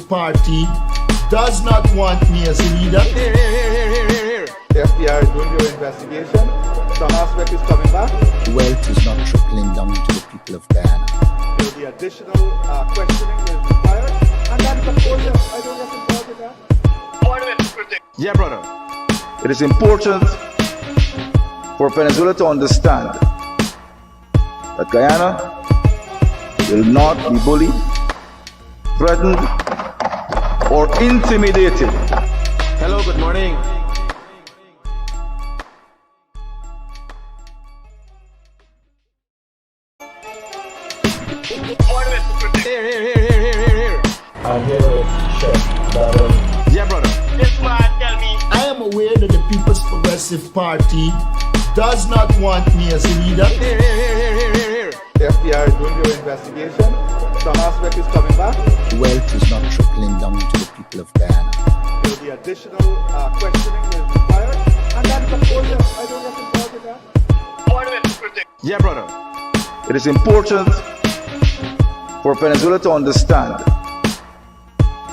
Party does not want me as a leader. Here. The FBI is doing their investigation. Some aspect is coming back. Wealth is not trickling down to the people of Guyana. There will be additional questioning that is required. And that's of course, I don't get involved in that. Yeah, brother. It is important for Venezuela to understand that Guyana will not be bullied, threatened, or intimidated. Hello, good morning. Here. I'm here, Chef. Yeah, brother. Yes, man, tell me. I am aware that the People's Progressive Party does not want me as a leader. Here. The FBI is doing their investigation. Some aspect is coming back. Wealth is not trickling down to the people of Guyana. There will be additional questioning that is required. And that's of course, I don't get involved in that. Yeah, brother. It is important for Venezuela to understand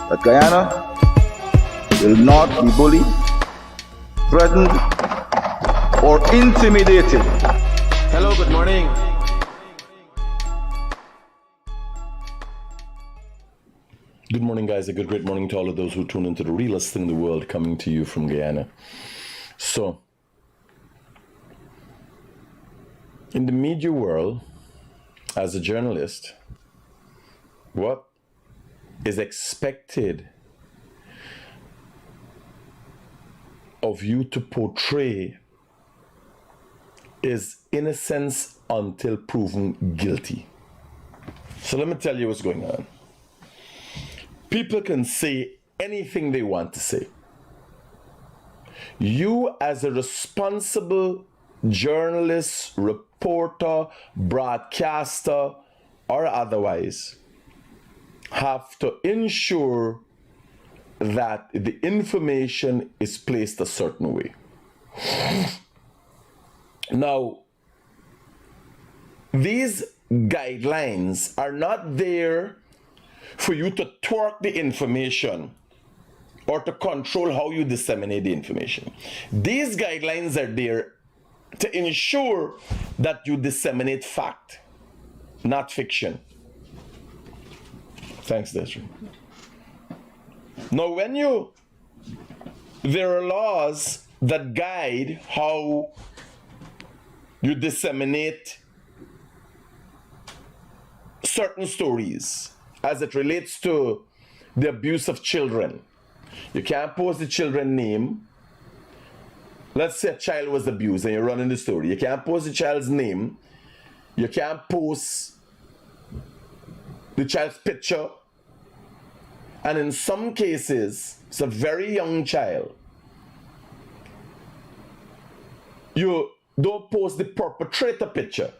that Guyana will not be bullied, threatened, or intimidated. Hello, good morning. Good morning, guys. A great morning to all of those who tune into the realest thing in the world, coming to you from Guyana. So, in the media world, as a journalist, what is expected of you to portray is innocence until proven guilty. So let me tell you what's going on. People can say anything they want to say. You, as a responsible journalist, reporter, broadcaster, or otherwise, have to ensure that the information is placed a certain way. Now, these guidelines are not there for you to thwart the information or to control how you disseminate the information. These guidelines are there to ensure that you disseminate fact, not fiction. Thanks, Desiree. Now, there are laws that guide how you disseminate certain stories as it relates to the abuse of children. You can't post the children's name. Let's say a child was abused and you're running the story. You can't post the child's name. You can't post the child's picture. And in some cases, it's a very young child. You don't post the perpetrator picture.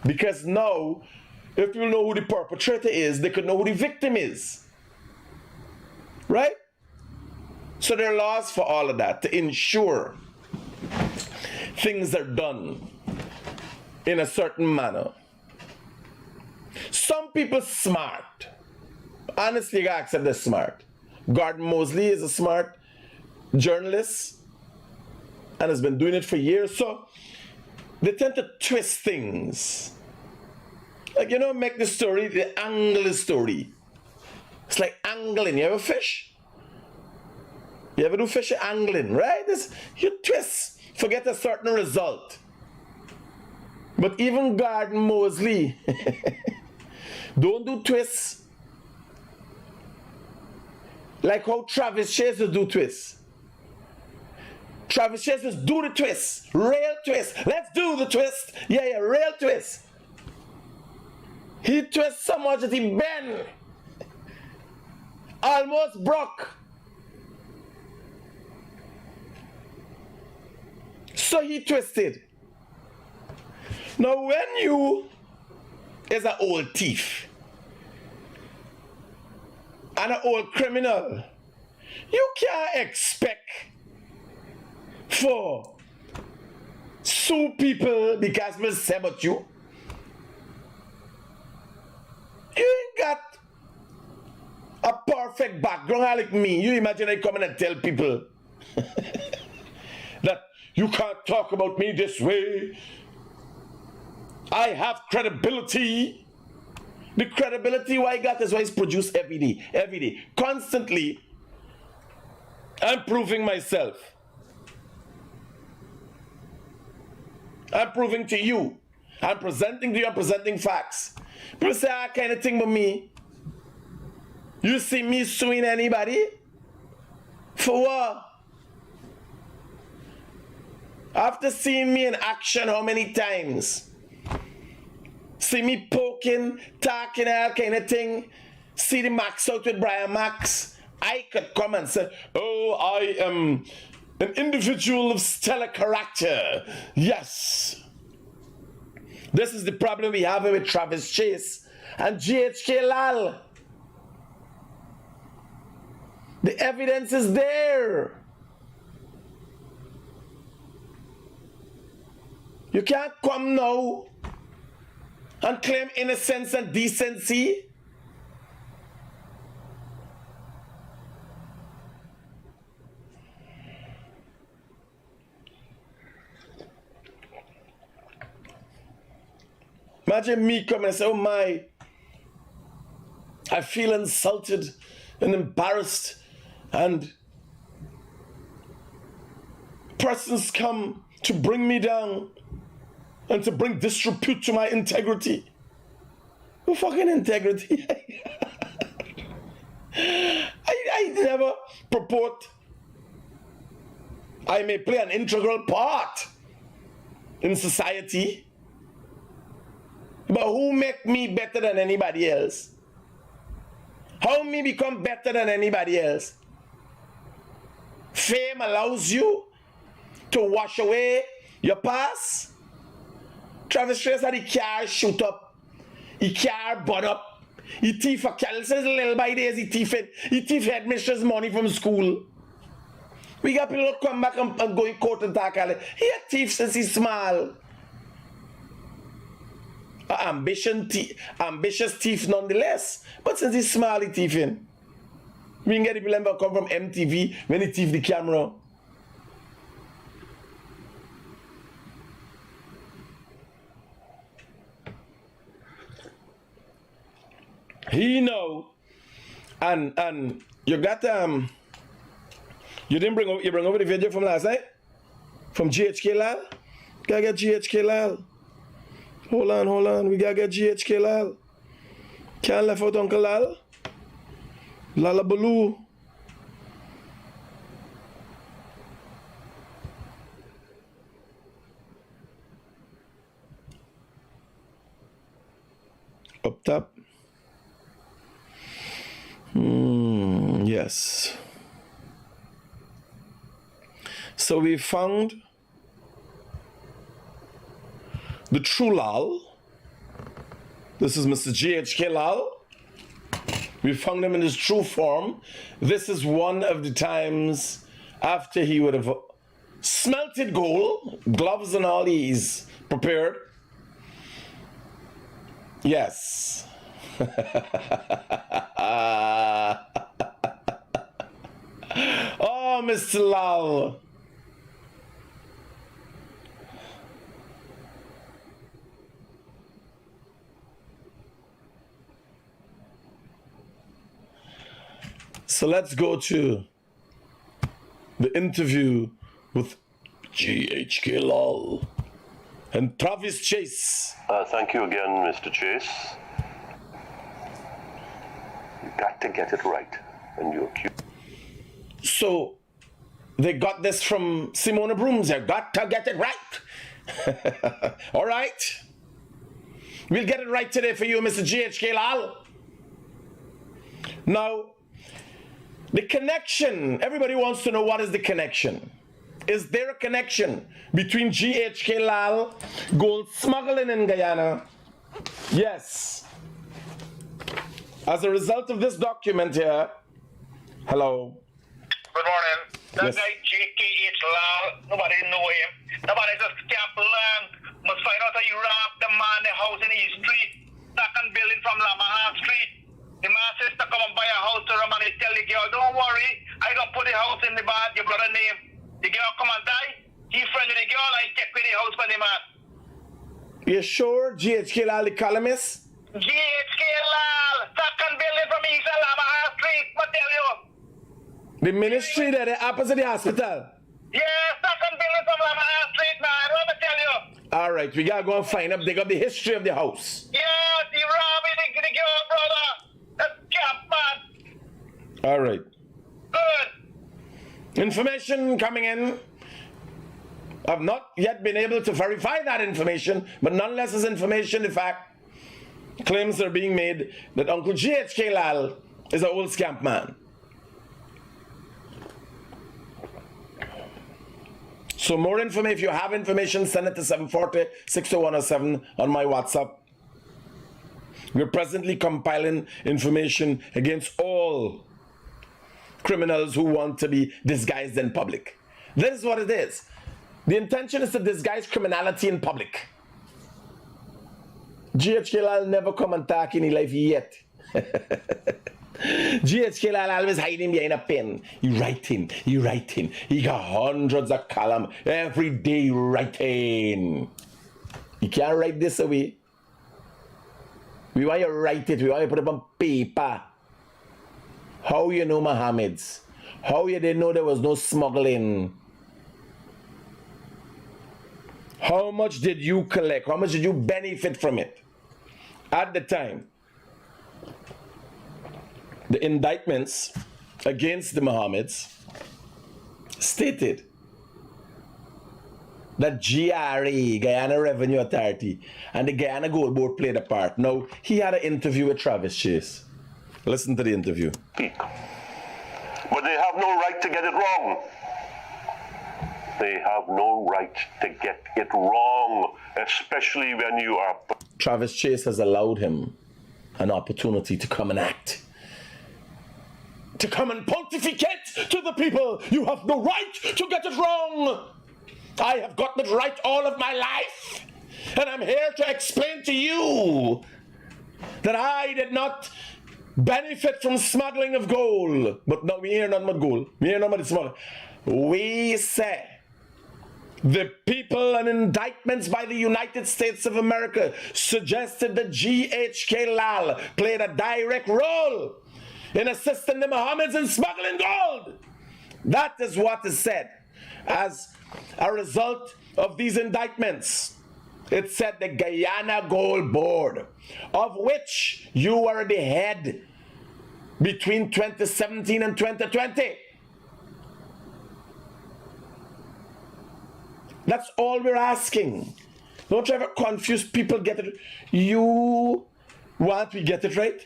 Because now, if you know who the perpetrator is, they could know who the victim is. Right? So there are laws for all of that to ensure things are done in a certain manner. Some people smart. Honestly, I accept they're smart. Gordon Mosley is a smart journalist and has been doing it for years. So they tend to twist things. Like, make the story, the angle the story. It's like angling. You ever fish? You ever do fish angling, right? You twist, forget a certain result. But even Gordon Mosley don't do twists. Like how Travis Chase do twists. Travis Chase do the twist. Real twist. Let's do the twist. Yeah, real twist. He twists so much that he bent. Almost broke. So he twisted. Now when you is an old thief and an old criminal, you can't expect for sue people because people say about you. You ain't got a perfect background like me, you imagine I come in and tell people that you can't talk about me this way. I have credibility. The credibility I got is why it's produced every day, constantly. I'm proving myself. I'm proving to you. I'm presenting to you, I'm presenting facts. People say that kind of thing with me. You see me suing anybody? For what? After seeing me in action how many times? See me poking, talking, all kind of thing. See the Max out with Brian Max. I could come and say, oh, I am an individual of stellar character. Yes. This is the problem we have with Travis Chase and GHK Lal. The evidence is there. You can't come now and claim innocence and decency. Imagine me coming and say, oh my, I feel insulted and embarrassed, and persons come to bring me down and to bring disrepute to my integrity. What fucking integrity? I never purport I may play an integral part in society. But who make me better than anybody else? How me become better than anybody else? Fame allows you to wash away your past. Travis Trace had the car shoot up. He car bought up. He thief a car. Since little by days he thief headmistress money from school. We got people who come back and go in court and talk. He a thief since he's small. Ambitious thief nonetheless. But since he's small, he thieving. We can get the people who come from MTV when he thief the camera. He know, and you got you didn't bring over the video from last night from GHK Lal. Gotta get GHK Lal. Hold on. We gotta get GHK Lal. Can't left out Uncle Lal. Lala Baloo. Up top. Yes. So we found the true Lal. This is Mr. GHK Lal. We found him in his true form. This is one of the times after he would have smelted gold, gloves and all, he's prepared. Yes. Oh, Mr. Lal. So let's go to the interview with GHK Lal and Travis Chase. Thank you again, Mr. Chase. You got to get it right when you accuse. So they got this from Simona Brooms. You got to get it right. All right. We'll get it right today for you, Mr. GHK Lal. Now, the connection. Everybody wants to know what is the connection. Is there a connection between GHK Lal gold smuggling in Guyana? Yes. As a result of this document here, hello. Good morning. That Yes. guy JKH Lal, nobody know him. Nobody just can't learn. Must find out how you rob the man the house in his street. Second building from Lamaha Street. The man says to come and buy a house to him and he tell girl, don't worry. I gonna put the house in the bad, your brother name. The girl come and die. He friend with the girl, I check with the house for the man. You sure? GHK Lal, the columnist? GHK Lal, second building from East Alabama Street, what tell you? The ministry there, the opposite the hospital. Yeah, second building from Alabama Street, man. What me tell you? All right, we gotta go and find up, dig up the history of the house. Yeah, the robbing the girl, brother. That's camp, man. All right. Good. Information coming in. I've not yet been able to verify that information, but nonetheless, as information, the fact, claims are being made that Uncle GHK Lal is an old scamp man. So more information, if you have information, send it to 740-60107 on my WhatsApp. We're presently compiling information against all criminals who want to be disguised in public. This is what it is. The intention is to disguise criminality in public. GHK Lal never come and talk in his life yet. GHK Lal always hiding behind a pen. He writing. He got hundreds of columns every day writing. You can't write this away. We want you to write it. We want you to put it on paper. How you know Mohammed's? How you didn't know there was no smuggling? How much did you collect? How much did you benefit from it? At the time, the indictments against the Mohammeds stated that GRA, Guyana Revenue Authority, and the Guyana Gold Board played a part. Now, he had an interview with Travis Chase. Listen to the interview. But they have no right to get it wrong. They have no right to get it wrong, especially when you are... Travis Chase has allowed him an opportunity to come and act. To come and pontificate to the people. You have no right to get it wrong. I have gotten it right all of my life. And I'm here to explain to you that I did not benefit from smuggling of gold. But no, we hear nothing but gold. We hear nothing but smuggling. We say the people and indictments by the United States of America suggested that GHK Lal played a direct role in assisting the Mohammeds in smuggling gold. That is what is said. As a result of these indictments, it said the Guyana Gold Board, of which you were the head between 2017 and 2020. That's all we're asking. Don't try to confuse people, get it. You want we get it right?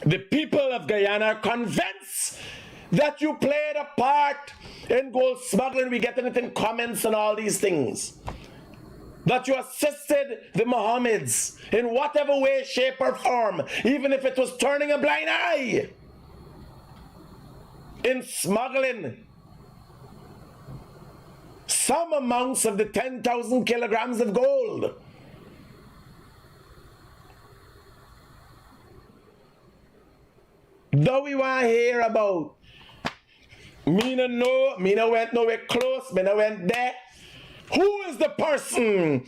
The people of Guyana are convinced that you played a part in gold smuggling. We get it in comments and all these things. That you assisted the Mohammeds in whatever way, shape, or form, even if it was turning a blind eye in smuggling some amounts of the 10,000 kilograms of gold. Though we want to hear about me no went nowhere close, me no went there. Who is the person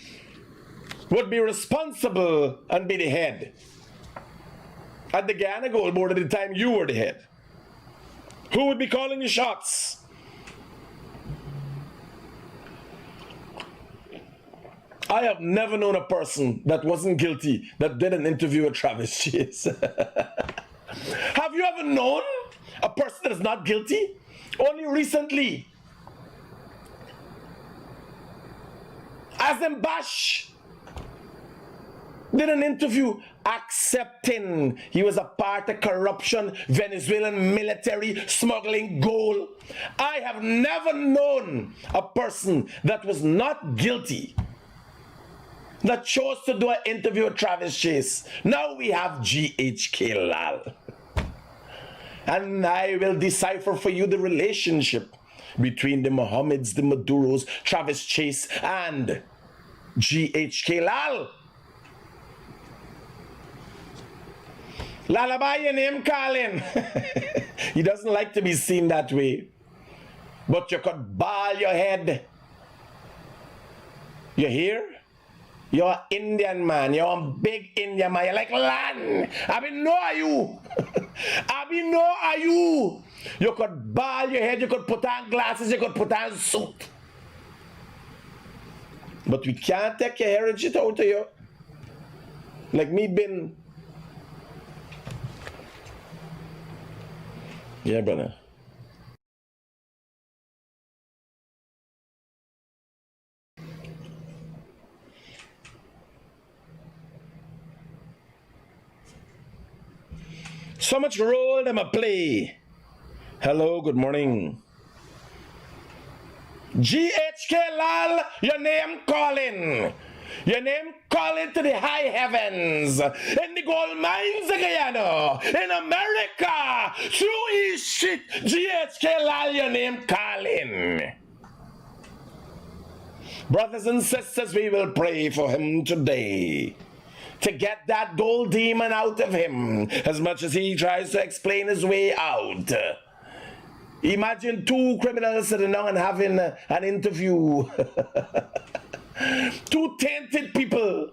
would be responsible and be the head? At the Guyana Gold Board at the time you were the head. Who would be calling the shots? I have never known a person that wasn't guilty that did an interview with Travis Chase. Have you ever known a person that is not guilty? Only recently. Azim Bash did an interview accepting he was a part of corruption, Venezuelan military, smuggling gold. I have never known a person that was not guilty that chose to do an interview with Travis Chase. Now we have GHK Lal. And I will decipher for you the relationship between the Mohammeds, the Maduros, Travis Chase, and GHK Lal. Lullaby, your name calling. He doesn't like to be seen that way. But you could ball your head. You hear? You're an Indian man. You're a big Indian man. You're like land. I mean, know are you? I mean, know are you? You could ball your head. You could put on glasses. You could put on suit. But we can't take your hair and shit out of you. Like me been. Yeah, brother. So much role them a play. Hello, good morning. GHK Lal, your name calling. Your name calling to the high heavens. In the gold mines of Guyana. In America. Through East Street. GHK Lal, your name calling. Brothers and sisters, we will pray for him today. To get that gold demon out of him. As much as he tries to explain his way out. Imagine two criminals sitting down and having an interview. Two tainted people.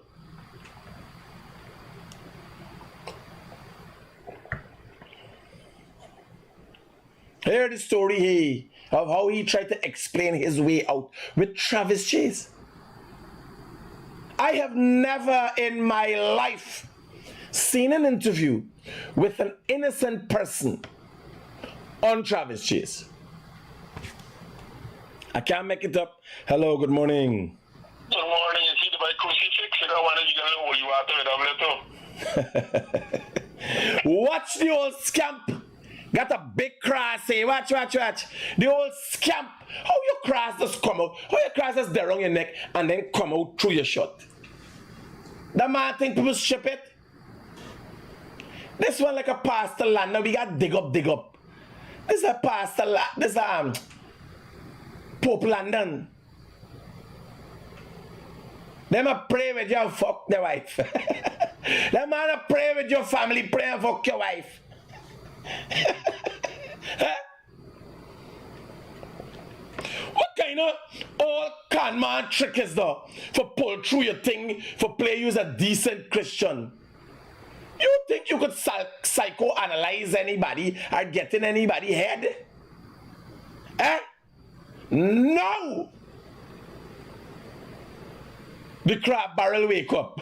Hear the story of how he tried to explain his way out with Travis Chase. I have never in my life seen an interview with an innocent person on Travis Chase. I can't make it up. Hello, good morning. Good morning. You see the by crucifix? You don't want to you gonna you out of it. Watch the old scamp. Got a big cross here. Watch. The old scamp. How your cross just come out? How your cross just there on your neck and then come out through your shirt? That man think people ship it. This one like a pastor land. Now we got dig up. This is a pastor land. This is Pope London. Them a pray with you, fuck the wife. Them man a pray with your family, pray and fuck your wife. What kind of old con man trick is that for pull through your thing for play you as a decent Christian? You think you could psychoanalyze anybody or get in anybody's head? No! The crab barrel wake up.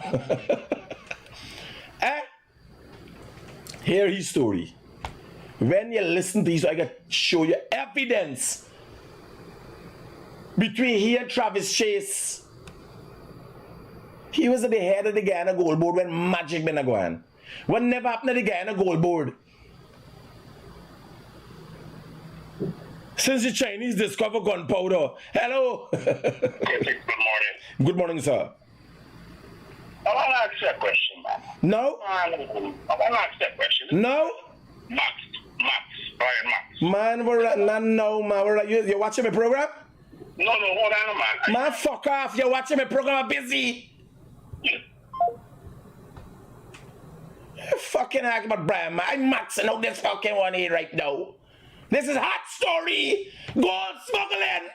Hear his story. When you listen to this, I can show you evidence between he and Travis Chase. He was at the head of the Guyana gold board when magic been a going. What never happened to the Guyana gold board? Since the Chinese discovered gunpowder. Hello. Good morning. Good morning, sir. I want to ask you a question, man. No? I want to ask you a question. No? Max, Brian Max. Man, man. You watching my program? No, hold on, man. Man, fuck off. You're watching my program. I'm busy. Yeah. You fucking act about Brian, man. I'm maxing out this fucking one here right now. This is hot story. Gold smuggling.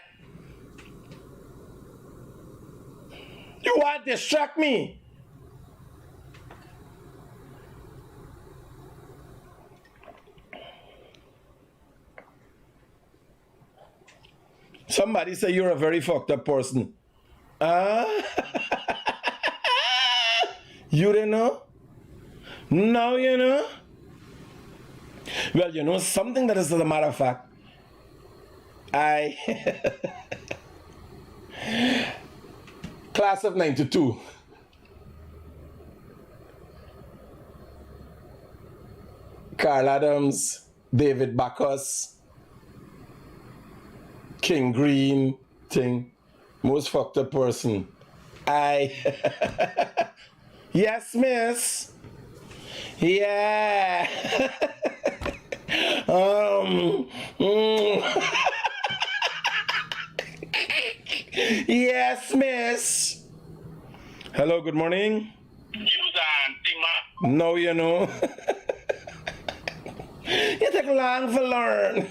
You want to distract me? Somebody say you're a very fucked up person. You didn't know? Now you know? Well, you know something that is a matter of fact. Class of 92. Carl Adams, David Bacchus, King Green thing. Most fucked up person. Yes, miss. Yeah. Yes, miss. Hello, good morning. No, you know. You take long for learn.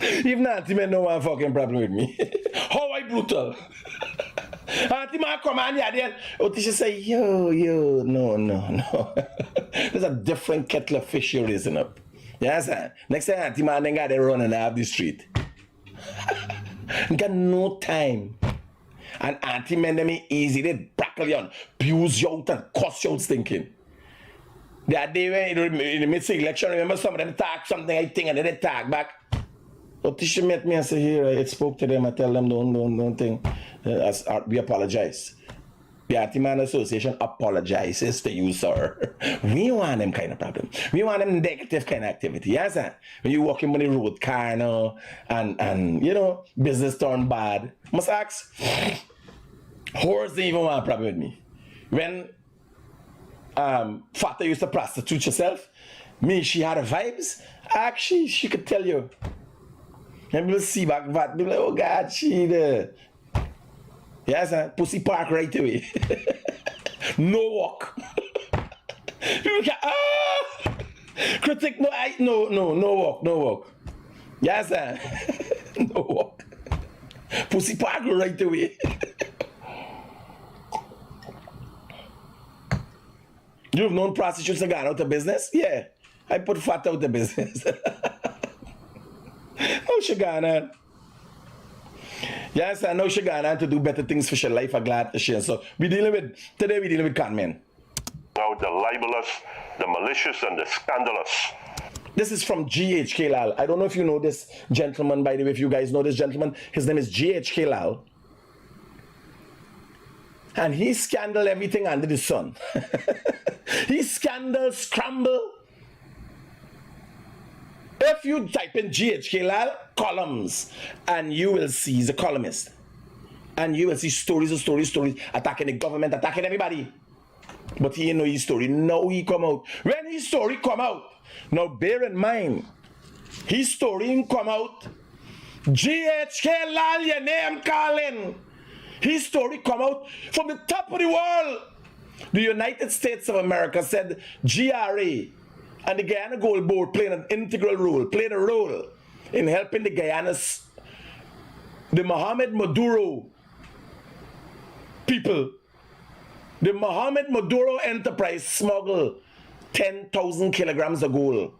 If not, you may no one fucking problem with me. How I brutal. Auntie man come on here then. Otisha say, yo, no. There's a different kettle of fish you're raising up. Yes, sir. Next time auntie man then got they running out the street. Got no time. And auntie men them ain't easy. They brackle you on, abuse you out and cuss you out stinking. That day when in the midst of election, remember some of them talk something I think and then they talk back. Otisha met me and say, here, I spoke to them, I tell them, don't think. We apologize. The Anti-Man Association apologizes to you, sir. We want them kind of problem. We want them negative kind of activity. Yes, sir. When you walking on the road car now, and you know, business turn bad. Must ask, whores don't even want a problem with me. When Fata used to prostitute herself, she had a vibes, actually, she could tell you. And people see back that, be like, oh God, she the. Yes, pussy park right away. No walk. People can, Critic, no walk. Yes, no walk. Pussy park right away. You have known prostitutes that got out of business? Yeah. I put fat out of business. No, she gone on. Yes, I know she gone on to do better things for her life. I'm glad to share. So today we dealing with con men. Now the libelous, the malicious, and the scandalous. This is from GHK Lal. I don't know if you know this gentleman, by the way. If you guys know this gentleman, his name is GHK Lal. And he scandal everything under the sun. He scandal, scramble. If you type in GHK Lal columns, and you will see, he's a columnist, and you will see stories attacking the government, attacking everybody. But he ain't know his story. Now he come out. When his story come out, now bear in mind, his story come out, GHK Lal, your name calling. His story come out from the top of the world. The United States of America said GRA and the Guyana Gold Board played a role in helping the Guyanas, the Mohamed Maduro people, the Mohamed Maduro enterprise smuggle 10,000 kilograms of gold.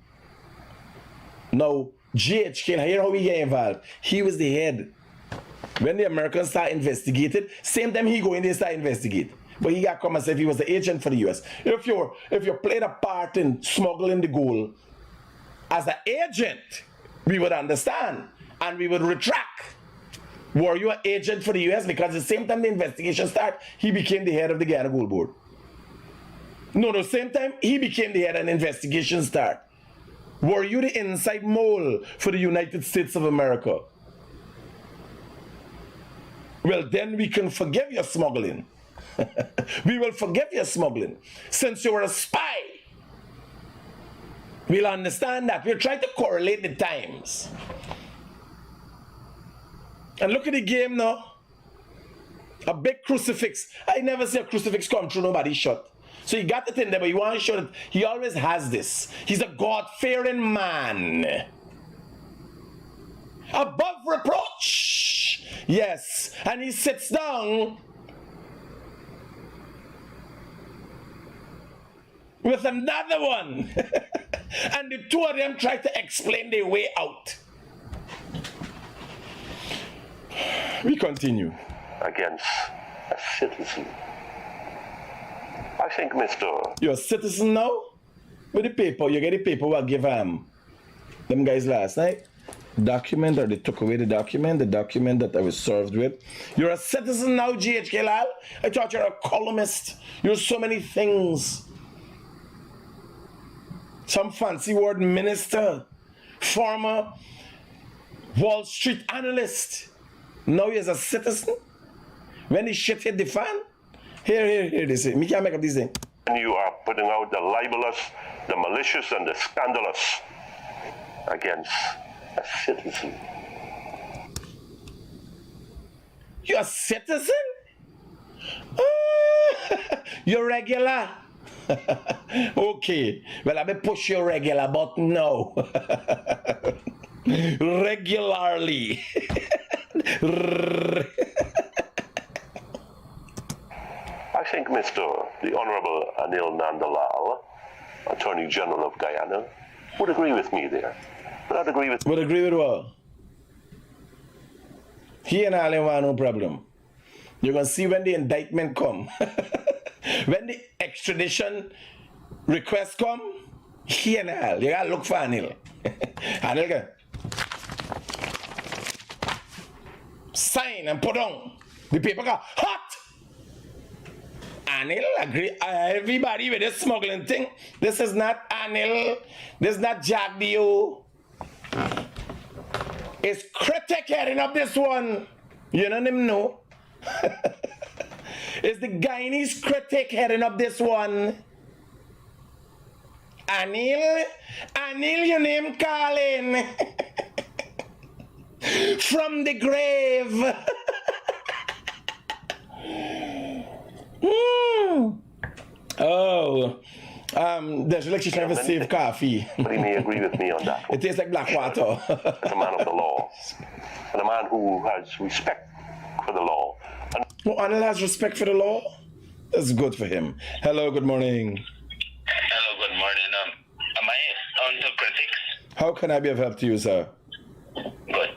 Now, GHK, here how we get involved. He was the head. When the Americans start investigated, same time he go in, they start investigate. But he got come and said he was the agent for the US. If you played a part in smuggling the gold as an agent, we would understand and we would retract. Were you an agent for the US? Because the same time the investigation started, he became the head of the Guyana Gold Board. No, the same time he became the head and investigation started. Were you the inside mole for the United States of America? Well, then we can forgive your smuggling. We will forgive your smuggling. Since you were a spy, we'll understand that. We'll try to correlate the times. And look at the game now. A big crucifix. I never see a crucifix come through nobody's shot. So you got it in there, but you want to show that he always has this. He's a God-fearing man. Above reproach. Yes. And he sits down with another one. And the two of them try to explain their way out. We continue. Against a citizen. I think, Mr. You're a citizen now? With the paper, you get the paper what give them guys last night. Document, or they took away the document that I was served with. You're a citizen now, GHK Lal? I thought you're a columnist. You're so many things. Some fancy word minister, former Wall Street analyst. Now he's a citizen. When the shit hit the fan, here they say, me can't make up these things. And you are putting out the libelous, the malicious, and the scandalous against a citizen. You're a citizen? You're regular. Okay. Well, I may push your regular button now. Regularly. I think the Honorable Anil Nandalal, Attorney General of Guyana, would agree with me there. Would not agree with Would agree with what? He and I have no problem. You're going to see when the indictment come. When the extradition request come, he and I, you got to look for Anil. Anil go, sign and put on. The paper go, hot! Anil agree. Everybody with this smuggling thing. This is not Anil. This is not Jack Dio. It's Critic heading up this one. You know him, no? It's the Guyanese Critic heading up this one. Anil, your name calling. From the grave. Oh, there's electrician never save coffee. but he may agree with me on that one. It tastes like black water. As a man of the law, and a man who has respect for the law. And Oh, Anil has respect for the law. That's good for him. Hello, good morning. Hello, good morning. Am I on to Critics? How can I be of help to you, sir? Good.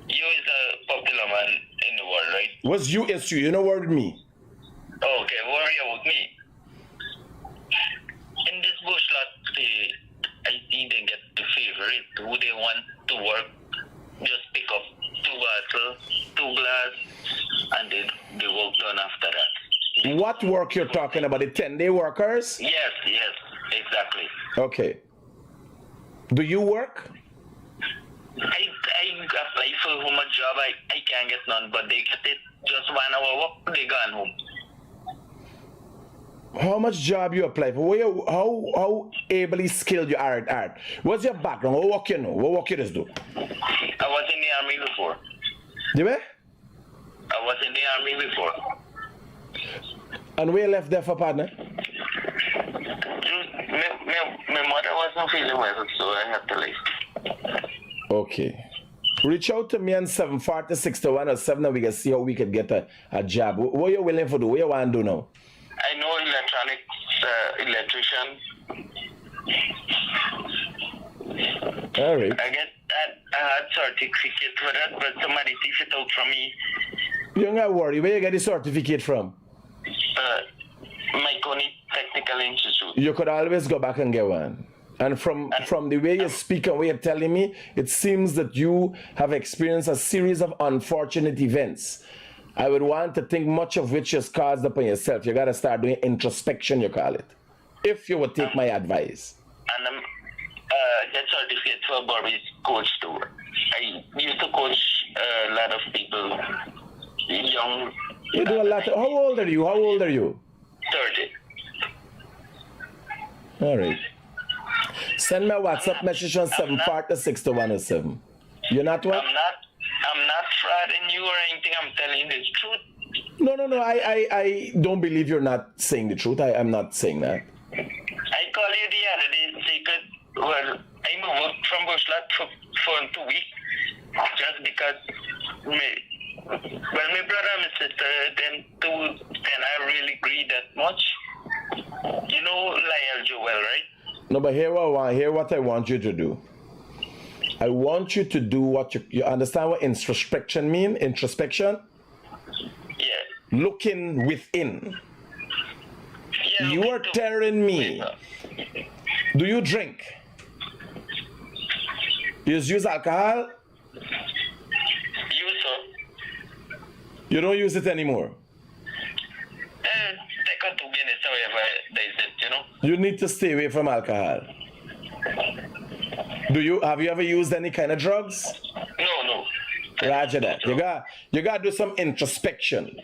You is a popular man in the world, right? What's you issue? You know word with me. Okay, worry about me. In this bush lot, I think they get the favorite. Who they want to work, just pick up 2 bottles, 2 glass, and they work done after that. What work you're talking about? The 10-day workers? Yes, exactly. Okay. Do you work? I apply for home a job, I can't get none, but they get it just 1 hour work, they gone home. How much job you apply for? How ably skilled you are at art? What's your background? What work you know? What work you just do? I was in the army before. You were? I was in the army before. And where you left there for, partner? My mother wasn't feeling well, so I had to leave. Okay. Reach out to me on 740-61 or 7 and we can see how we could get a job. What you willing to do? What you want to do now? I know electrician. All right. I had certificate for that, but somebody takes it out from me. You don't got to worry. Where you get the certificate from? My Technical Institute. You could always go back and get one. And from the way you speak and way you're telling me, it seems that you have experienced a series of unfortunate events. I would want to think much of which is caused upon yourself. You got to start doing introspection, you call it. If you would take my advice. And get certificate for Barbie's coach too. I used to coach a lot of people, young. You do a lot. How old are you? 30. All right. Send me a WhatsApp message on 740-6107. You're not what? I'm not frauding you or anything. I'm telling you the truth. No. I don't believe you're not saying the truth. I'm not saying that. I call you the other day, secret. Well, I moved from Bushlat for 2 weeks just because my brother and my sister then I really agree that much. You know Lyle Joel, right? No, but hear what I want you to do. I want you to do what you understand what introspection mean? Introspection? Yeah. Looking within. Yeah, You are telling me. Do you drink? You use alcohol? You so. You don't use it anymore. Take a 2 minutes however they said, you know. You need to stay away from alcohol. Have you ever used any kind of drugs? No. Roger that. You got to do some introspection.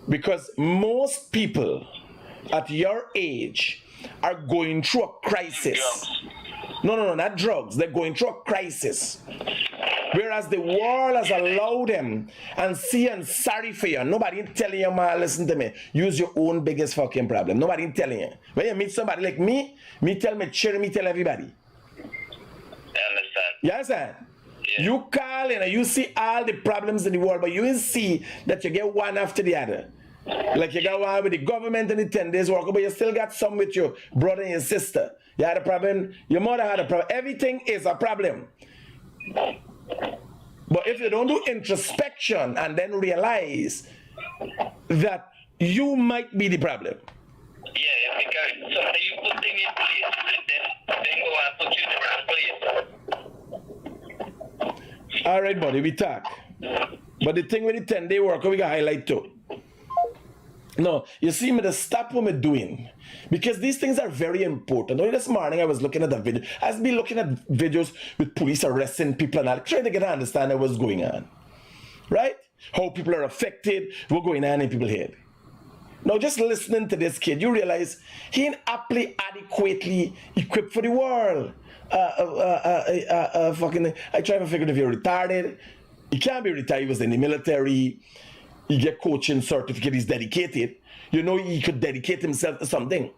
Because most people at your age are going through a crisis. Drugs. No, not drugs. They're going through a crisis. Whereas the world has allowed them and seeing sorry for you. Nobody telling you, man, listen to me. Use your own biggest fucking problem. Nobody telling you. When you meet somebody like me tell me, cheer me, tell everybody. I understand. You understand? Yeah. You call and you see all the problems in the world, but you will see that you get one after the other. Like you got one with the government and the 10 days work, but you still got some with your brother and your sister. You had a problem, your mother had a problem. Everything is a problem. But if you don't do introspection and then realize that you might be the problem. Yeah, because so you put things in place and then go and put you in the wrong place. All right, buddy, we talk. But the thing with the 10-day work, we got highlight too. No, you see me to stop what I'm doing. Because these things are very important. Only this morning I was looking at a video. I've been looking at videos with police arresting people and all, trying to get to understand what's going on. Right? How people are affected, what's going on in people's head. Now just listening to this kid, you realize he ain't adequately equipped for the world. Fucking, I try to figure if you're retarded. He can't be retired, he was in the military. He get coaching certificate, he's dedicated. You know he could dedicate himself to something.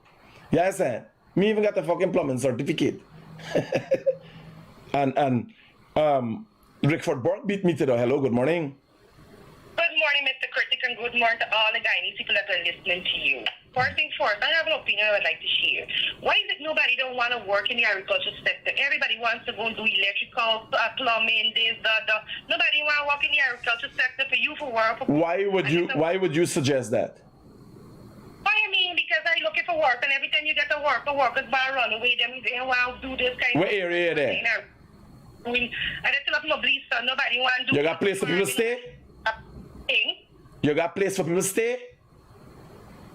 You understand? Me even got a fucking plumbing certificate. and Rickford Burke beat me to the hello, good morning. Good morning, Mr. Critic, and good morning to all the Guyanese people that are listening to you. First thing first, I have an opinion I would like to share. Why is it nobody don't want to work in the agriculture sector? Everybody wants to go and do electrical, plumbing, this, that. Nobody want to work in the agriculture sector for you for work. Why would you suggest that? What do you mean? Because I'm looking for work, and every time you get to work, the workers buy run away. They want to do this kind What of area there? I just love my bleach, so nobody want to do. You got place for people to stay? You got place for people to stay?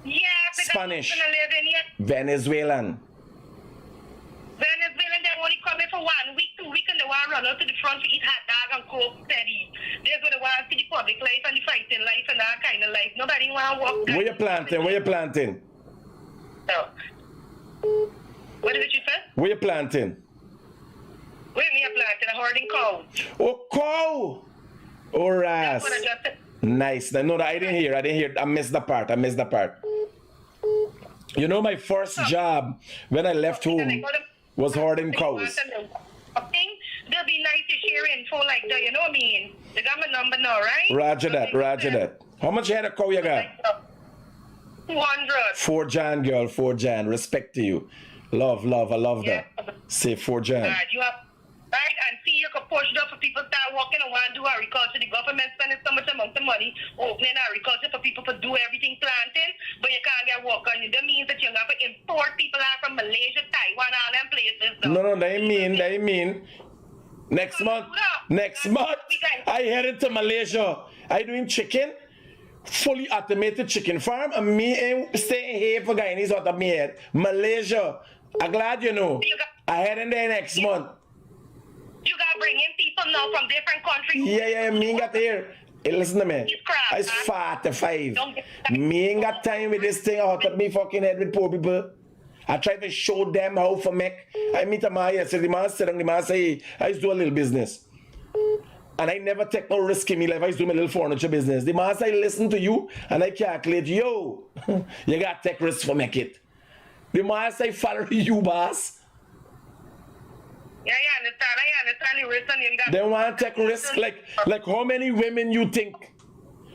Yeah, Spanish. Live in here. Venezuelan. Venezuelan, they only come in for 1 week, 2 weeks, and they want to run out to the front to eat hot dog and coke steady. They're going to want to see the public life and the fighting life and that kind of life. Nobody want to walk. Where you planting? Where you planting? No. What did you say? Where you planting? Where me a planting? A hoarding cow. Oh, cow! Oh, ras. That's what I just said. Nice. No, I didn't hear. I missed the part. You know, my first job when I left home was hoarding cows. They'll be nice to share info like that, you know what I mean? They got my number now, right? Roger that. How much head of cow you got? 200. 4 Jan, girl, 4 Jan. Respect to you. Love, I love that. Say 4 Jan. Right, you have, right, and see you can push it up for people start working and want to do agriculture. The government spending so much amount of money opening agriculture for people to do everything planting, but you can't get work on you. That means that you're going to import people out from Malaysia, Taiwan, all them places. Though. No, they mean. Next month, I headed to Malaysia. I doing chicken, fully automated chicken farm, and me ain't staying here for Guyanese out of me head. Malaysia, I'm glad you know. I heading there next month. You got bring in people now from different countries. Yeah, me ain't got here. Hey, listen to me. I was 45. Me ain't got time with this thing out of me fucking head with poor people. I try to show them how to make. I meet a man yesterday, the man said, the man say, I used to do a little business. And I never take no risk in my life. I used to do my little furniture business. The man say, listen to you, and I calculate, yo, you got to take risks for make it. The man say, follow you, boss. Yeah, I understand the risk and you got. They want to take risk. Like how many women you think?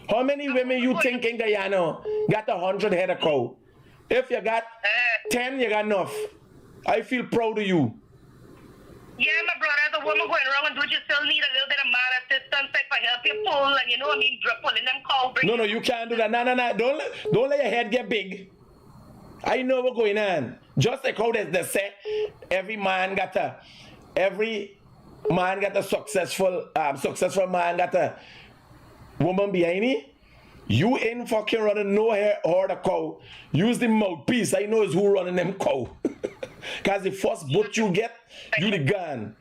How many women you think in Guyana got 100 head of cow? If you got 10, you got enough. I feel proud of you. Yeah, my brother, as a woman going around and do, you still need a little bit of man assistance if I help you pull, and you know what I mean, pulling them cow. No, you can't do that. No. Don't let your head get big. I know what's going on. Just like how they say, every man got a successful man got a woman behind him. You ain't fucking running no herd of cow. Use the mouthpiece. I know it's who running them cow. Cause the first boat you get, you the gun.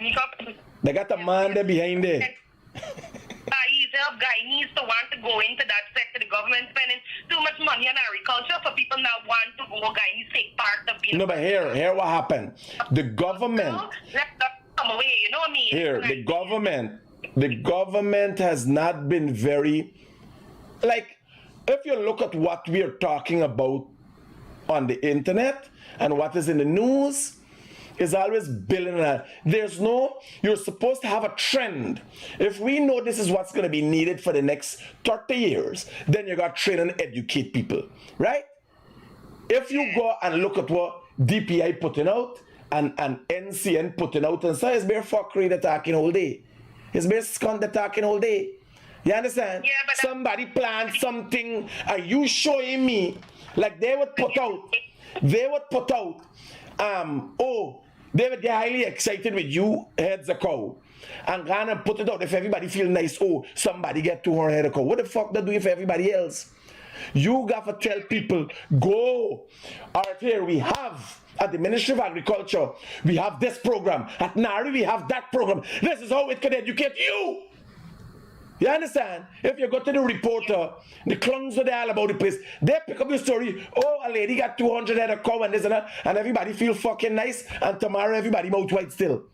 They got a man there behind there. Easy up guy needs to want to go into that sector. The government spending too much money on agriculture for people now want to go. Guy needs to take part of being. No, but here what happened. The government. Let that come away. You know what I mean? Here, the government the government has not been very, like, if you look at what we are talking about on the internet and what is in the news, is always building that. There's no, you're supposed to have a trend. If we know this is what's going to be needed for the next 30 years, then you got to train and educate people, right? If you go and look at what DPI putting out and NCN putting out, and so it's bare fuckery they're talking all day. It's bare scunt they're talking all day. You understand? Yeah, but somebody planned something, are you showing me, like they would put out, oh, they would get highly excited with you heads a cow and gonna put it out if everybody feel nice. Oh, somebody get 200 head a cow. What the fuck they do if everybody else? You got to tell people, go. Alright, here we have at the Ministry of Agriculture, we have this program. At NARI, we have that program. This is how it could educate you. You understand? If you go to the reporter, the clowns are there all about the place. They pick up the story. Oh, a lady got 200 head of cow and this and that, and everybody feel fucking nice, and tomorrow everybody mouth white still.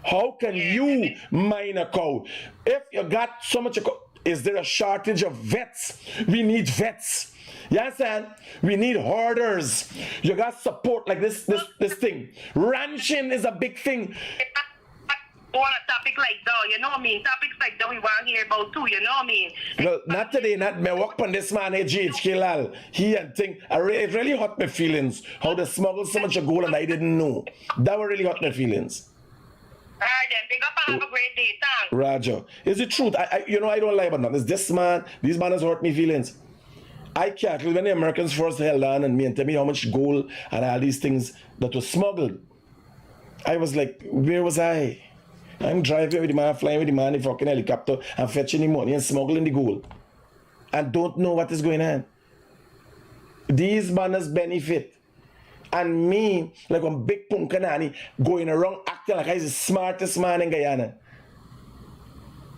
How can you mine a cow? If you got so much, is there a shortage of vets? We need vets. You understand? We need hoarders. You got support like this thing. Ranching is a big thing. On a topic like that, you know what I mean? Topics like that we want to hear about too, you know what I mean? Well, not today, not me. Walk on this man, GHK Lal. He and thing. It really hurt my feelings. How they smuggled so much of gold and I didn't know. That would really hurt my feelings. Alright then, pick up and have a great day, thanks. Roger. It's the truth. I don't lie about nothing. It's this man. These manners hurt me feelings. I can't. When the Americans first held on and me and tell me how much gold and all these things that was smuggled, I was like, where was I? I'm driving with the man, flying with the man in the fucking helicopter and fetching the money and smuggling the gold. And don't know what is going on. These manners benefit. And me, like a big punkanani, going around acting like I was the smartest man in Guyana.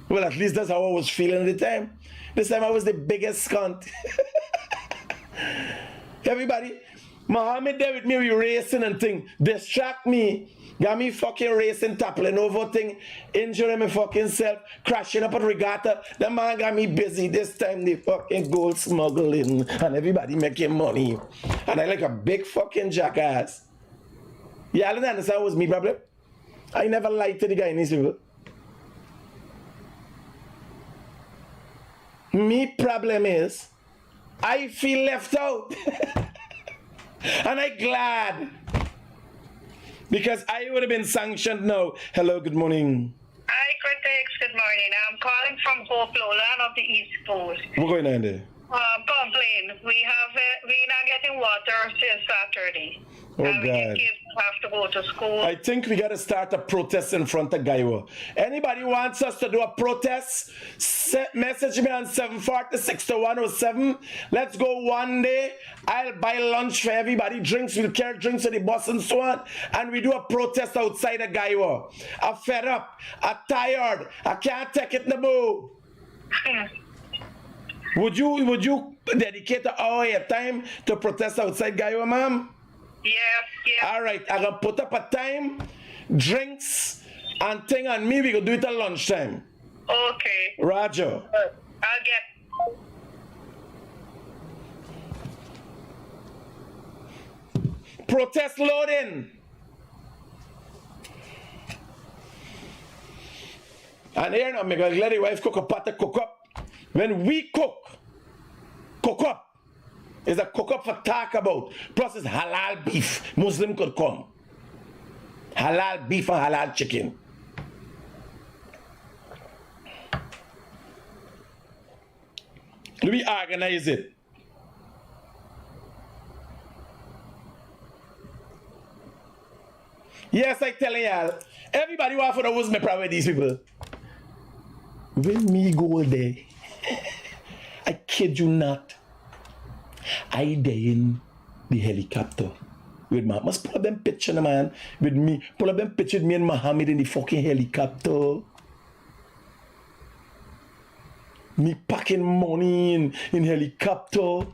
Well, at least that's how I was feeling at the time. This time I was the biggest cunt. Everybody, Mohammed there with me, we racing and thing, distract me. Got me fucking racing, toppling over thing, injuring my fucking self, crashing up at regatta. The man got me busy. This time the fucking gold smuggling and everybody making money. And I like a big fucking jackass. Yeah, I don't understand what was me problem. I never lied to the Guyanese people. Me problem is, I feel left out. And I glad. Because I would have been sanctioned now. Hello, good morning. Hi, Critics. Good morning. I'm calling from Hope Lowland of the East Coast. What's going on there? Complain. We're not getting water since Saturday. Oh, and God. kids have to go to school. I think we got to start a protest in front of Guyana. Anybody wants us to do a protest? Message me on 740-6107. Let's go one day. I'll buy lunch for everybody. Drinks, we'll carry drinks to the bus and so on. And we do a protest outside of Guyana. I'm fed up. I'm tired. I can't take it no more. Would you dedicate an hour of your time to protest outside Guyana, ma'am? Yeah. All right, I'm gonna put up a time, drinks, and thing on me. We gonna do it at lunchtime. Okay. Roger. I'll get. Protest loading. And here now, I'm gonna let the wife cook a pot of cook up. When we cook up. Is a cook up for talk about. Plus it's halal beef. Muslim could come. Halal beef and halal chicken. Let me organize it. Yes, I telling y'all. Everybody want for the was my problem with these people. When me go there, I kid you not. I there in the helicopter with my must pull up them picture, man, with me. Pull up them picture with me and Muhammad in the fucking helicopter. Me packing money in helicopter.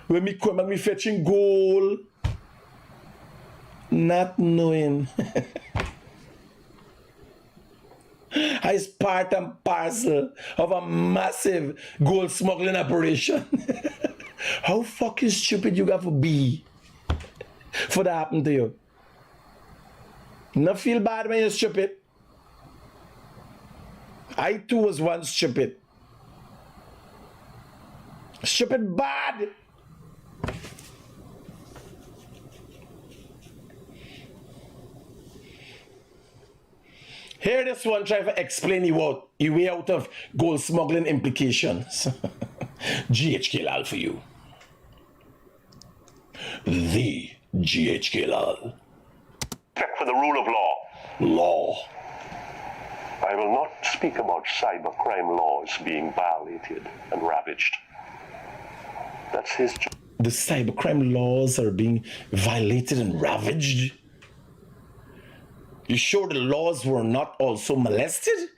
When me come back, me fetching gold. Not knowing It's part and parcel of a massive gold smuggling operation. How fucking stupid you got to be for that happen to you? Not feel bad when you're stupid. I too was once stupid. Stupid bad. Here this one try to explain you way out of gold smuggling implications. GHK Lal for you. The GHK Lal. Respect for the rule of law. Law. I will not speak about cybercrime laws being violated and ravaged. That's his job. The cybercrime laws are being violated and ravaged? You sure the laws were not also molested?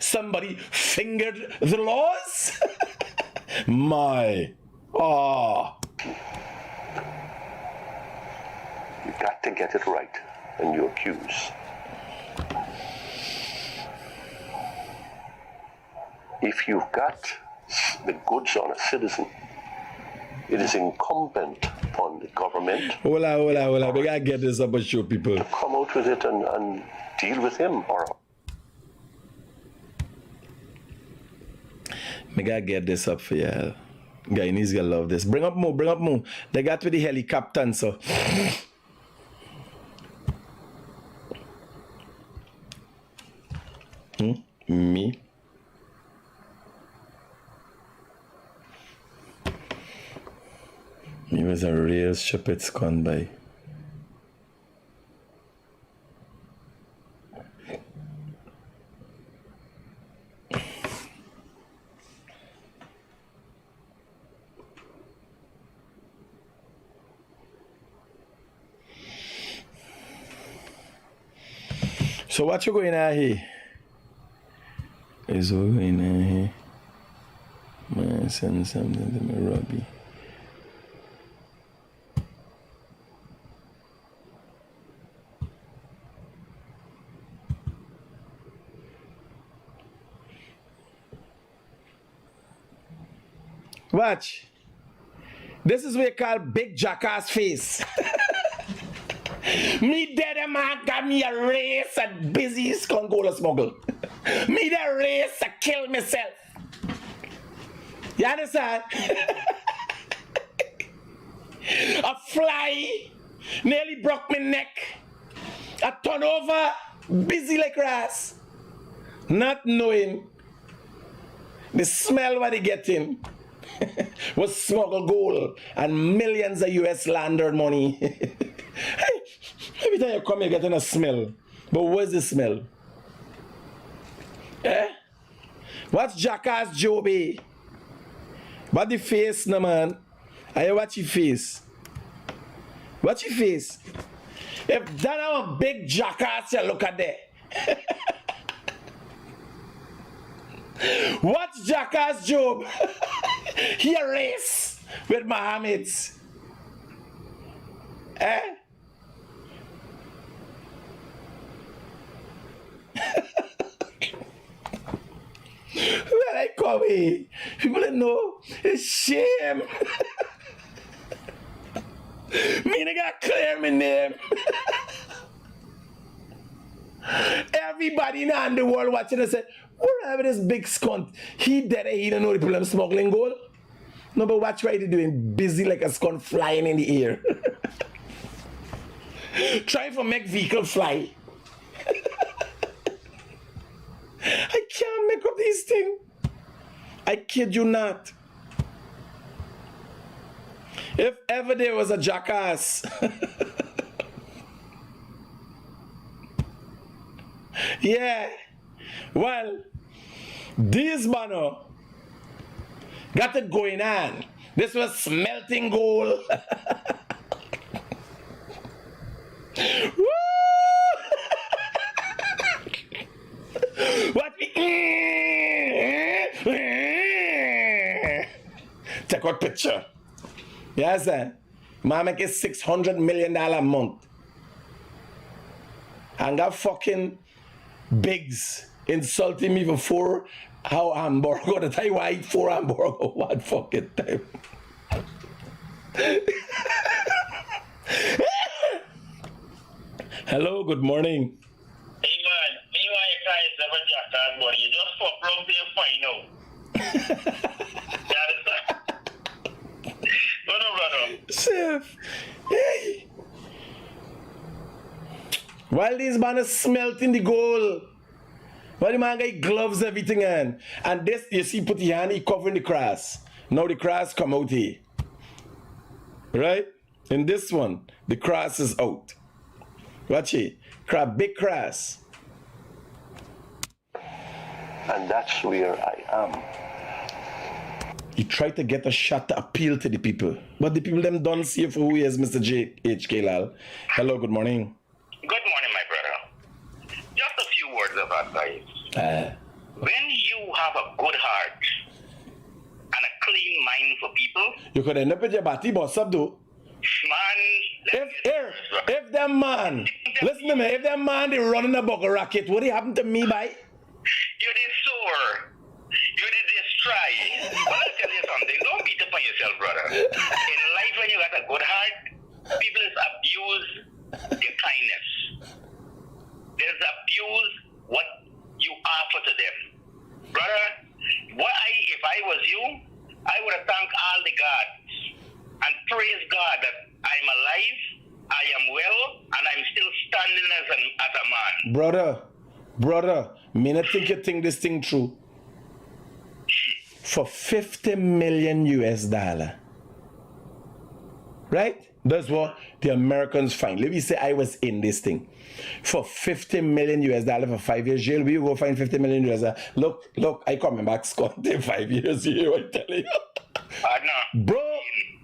Somebody fingered the laws? My. Ah. You've got to get it right when you accuse. If you've got the goods on a citizen, it is incumbent upon the government Hola. We gotta get this up and show people. to come out with it and deal with him or her. We gotta get this up for y'all. Guyanese gonna love this. Bring up more. They got with the helicopter, so. Me. Me was a real stupid scone by. So what you going on here? Is what going on here? Man, send something to me, Robbie. Watch. This is what you call big jackass face. Me dead man got me a race at busy Congola smuggle. Me the race to kill myself. You understand? A fly nearly broke my neck. A turnover busy like grass. Not knowing the smell what they getting was smuggled gold and millions of US landed money. Hey, every time you come you're getting a smell. But where's the smell? Eh? What's jackass Joby? What the face, no man? I watch your face. Watch your face. If that are a big jackass, you look at that. What's jackass Job? He a race with Muhammad. Eh? When I come here, people don't know it's shame. Me nigga clear my name. Everybody in the world watching and say, whatever this big skunt, he dead and he don't know the people smuggling gold. No, but watch what he doing, busy like a skunt flying in the air. Trying to make vehicle fly. I can't make up these things. I kid you not. If ever there was a jackass, yeah, well, this man got it going on. This was smelting gold. Woo! What we take out picture. Yes, sir. Man make $600 million a month. and got fucking Biggs insulting me for 4 hamburger that I eat 4 hamburger one fucking time. Hello, good morning. Hey man, me want your guys never just that boy. You just fuck around till you find out. That is that. Brother. Chef, hey. While these man is smelting the gold, while the man got gloves, everything on, and this, you see, put the hand, he covering the grass. Now the grass come out here. Right? In this one, the grass is out. Watch it. Big grass. And that's where I am. He tried to get a shot to appeal to the people. But the people them don't see for who he is, Mr. H.K. Lal. Hello, good morning. Good morning, my brother. Just a few words of advice. When you have a good heart and a clean mind for people, You could end up with your body boss up though. man, If them man, listen to me, if them man they running a bugger racket, what happened to me by? you did sore. You did destroy. But I'll tell you something. Don't beat up on yourself, brother. In life, when you got a good heart, people abuse your kindness. There's abuse what you offer to them. Brother, if I was you, I would have thanked all the gods and praise God that I'm alive, I am well, and I'm still standing as a man. Brother, me not think you think this thing true. For $50 million US. Right? That's what the Americans find. Let me say I was in this thing. For $50 million US for 5 years jail, we go find $50 million US. Look, I coming back Scott in 5 years here, I tell you. Bro.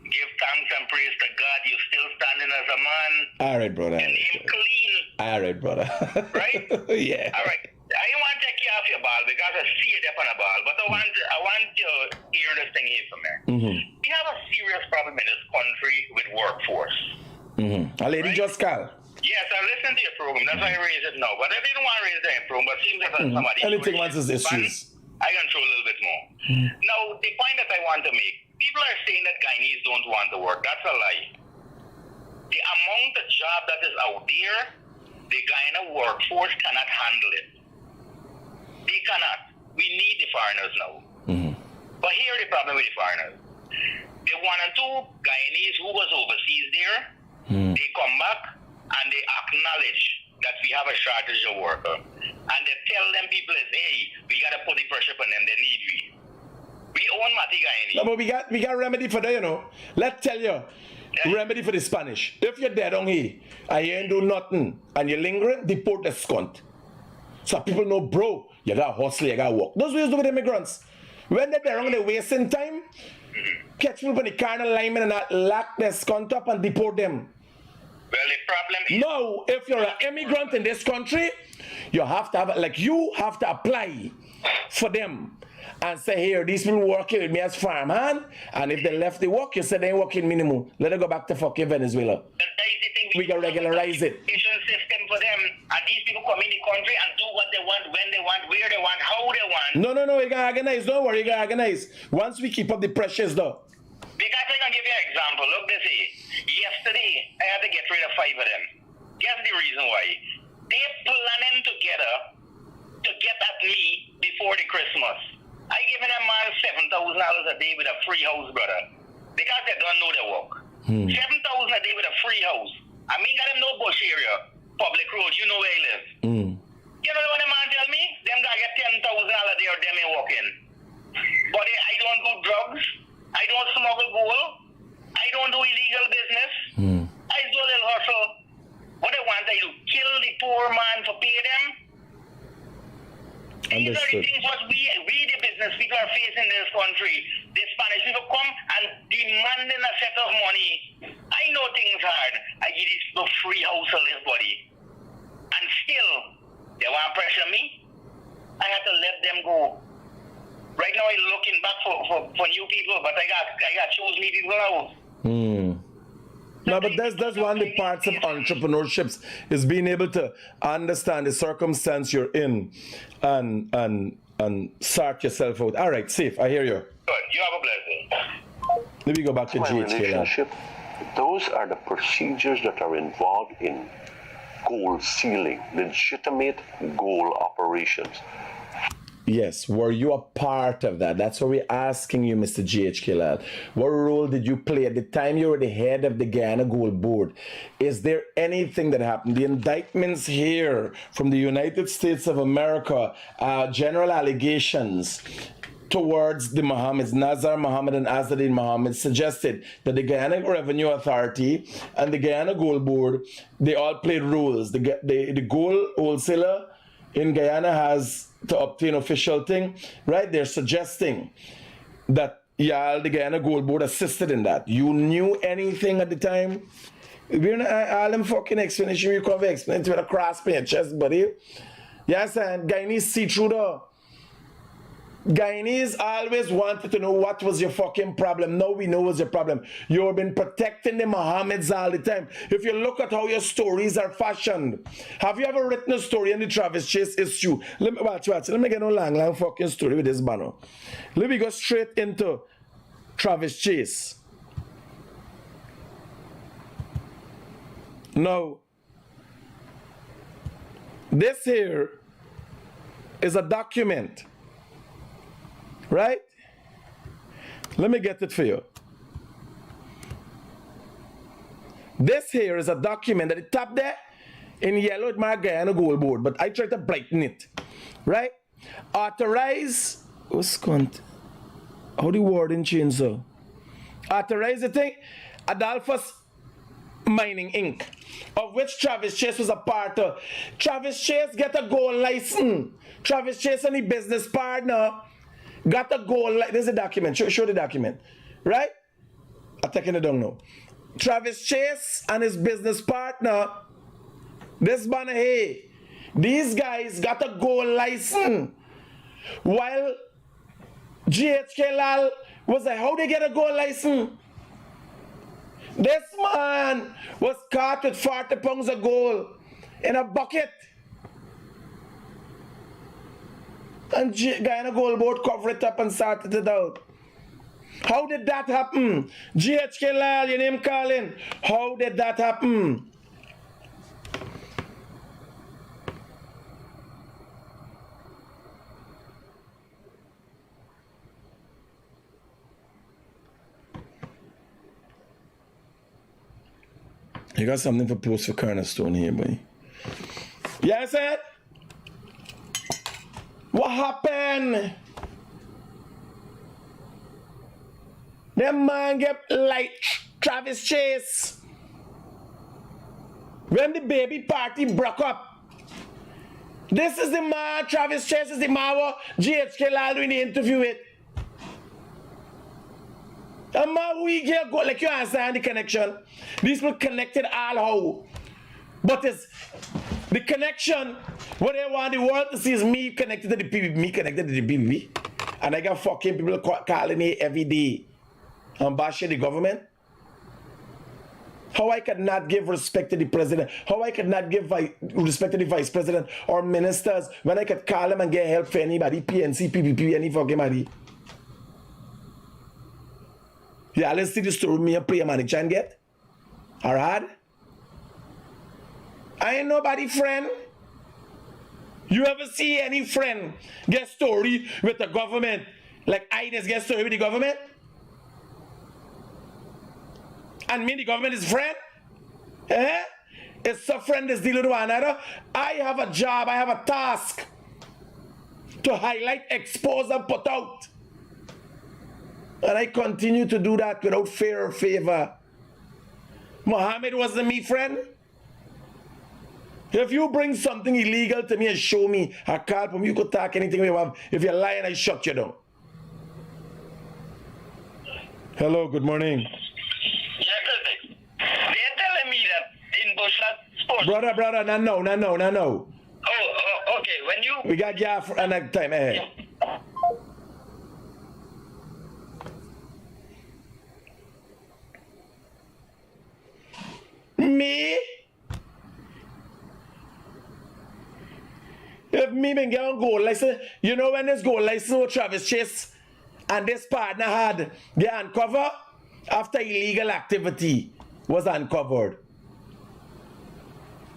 Give thanks and praise to God. You're still standing as a man. All right, brother. Your name clean. All right, brother. Right? Yeah. All right. I don't want to take you off your ball because I see you up on a ball, but I want you to hear this thing here from me. We have a serious problem in this country with workforce. A lady just called. Yes, I listened to your program. That's why I raised it now. But I didn't want to raise the program, but it seems like somebody... Anything wants his issues. I can throw a little bit more. Now, the point that I want to make, people are saying that Guyanese don't want to work. That's a lie. The amount of job that is out there, the Guyana workforce cannot handle it. They cannot. We need the foreigners now. But here's the problem with the foreigners. The 1 and 2 Guyanese who was overseas there, they come back and they acknowledge that we have a shortage of worker. And they tell them people is, hey, we got to put the pressure on them, they need we. We own Mati Guyanese. No, but we got remedy for that, you know. Let's tell you. Remedy for the Spanish. If you're dead on here and you ain't do nothing and you're lingering, deport the scunt. So people know, bro, you got hustle, you got work. Those ways do with immigrants. When they're there, they're wasting time. Catch people on the carnal lineman and not lock their scunt up and deport them. Well, the problem is... No, if you're an immigrant in this country, you have to have, you have to apply for them and say, here, these people working with me as farmhand, and if they left the work, you say they ain't working minimum. Let them go back to fucking Venezuela. We can regularize it. System for them, and these people come in the country and do what they want, when they want, where they want, how they want. No, you can organize. Don't worry, you can organize. Once we keep up the pressures, though. Because I can give you an example. Look, this here. Yesterday, I had to get rid of 5 of them. Guess the reason why. They're planning together to get at me before the Christmas. I given a man $7,000 a day with a free house, brother. Because they don't know their work. $7,000 a day with a free house. I mean, got them no bush area, public road, you know where I live. You know what the man tell me? Them guys get $10,000 a day or them ain't working. But I don't do drugs. I don't smuggle gold. I don't do illegal business. I do a little hustle. What they want, I do kill the poor man for pay them. These are the things what we the business people are facing in this country. The Spanish people come and demanding a set of money. I know things hard. I give these people free house on this body. And still, they want to pressure me. I have to let them go. Right now, I'm looking back for new people, but I got choose me people now. No, but that's one of the parts of entrepreneurship is being able to understand the circumstance you're in and sort yourself out. All right, safe. I hear you. Good. You have a blessing. Let me go back to My GHK. relationship, those are the procedures that are involved in gold sealing, legitimate gold operations. Yes, were you a part of that? That's what we're asking you, Mr. GHK Lal. What role did you play at the time you were the head of the Guyana Gold Board? Is there anything that happened? The indictments here from the United States of America, general allegations towards the Mohammeds, Nazar Mohammed and Azzedine Mohammed, suggested that the Guyana Revenue Authority and the Guyana Gold Board, they all played roles. The gold wholesaler in Guyana has to obtain official thing, right? They're suggesting that the Guyana Gold Board assisted in that. You knew anything at the time? We're not all them fucking explanation you cover explain to with a cross paint chest, buddy. Yes, and Guyanese see through the Guyanese always wanted to know what was your fucking problem. Now we know what's your problem. You've been protecting the Mohammeds all the time. If you look at how your stories are fashioned, have you ever written a story in the Travis Chase issue? Let me watch. Let me get no long fucking story with this banner. Let me go straight into Travis Chase. Now, this here is a document. Right? Let me get it for you. This here is a document at the top there in yellow it marked Guyana Gold Board, but I try to brighten it. Right? Authorize, what's going? How the wording change so? Authorize the thing, Adolphus Mining Inc., of which Travis Chase was a part of. Travis Chase get a gold license. Travis Chase and his business partner got a gold license. There's a document. Show the document. Right? I'm taking it down now. Travis Chase and his business partner, this man, hey, these guys got a gold license. While GHK Lal was like, how they get a gold license? This man was caught with 40 pounds of gold in a bucket. And Guyana Gold Board covered it up and sorted it out. How did that happen? GHK Lal, your name calling. How did that happen? You got something for post for Cornerstone here, boy. Yeah, I said? What happened? Them man get like Travis Chase. When the baby party broke up. This is the man, Travis Chase is the man GHK Lal doing the interview with. A man we get go like you understand the connection. These people connected all how. But it's the connection, what they want the world to see is me connected to the PBB, me connected to the PBB. And I got fucking people calling me every day and bashing the government. How I could not give respect to the president, how I could not give respect to the vice president or ministers when I could call them and get help for anybody, PNC, PBP, any fucking body. Yeah, let's see the story me and prayer manager and get. Alright? I ain't nobody friend. You ever see any friend get story with the government like I just get story with the government? And me the government is friend? Eh? It's a friend is dealing with one another. I have a job, I have a task to highlight, expose and put out. And I continue to do that without fear or favor. Mohammed wasn't me friend. If you bring something illegal to me and show me a card from you could talk anything you want. If you're lying, I shut you down. Hello, good morning. Yeah, Critic. They're telling me that in Bushlat Sports. Brother, no. Oh, okay. When you. We got you for another time. Hey. me been get on gold license. You know when this gold license with Travis Chase and this partner had get uncovered after illegal activity was uncovered.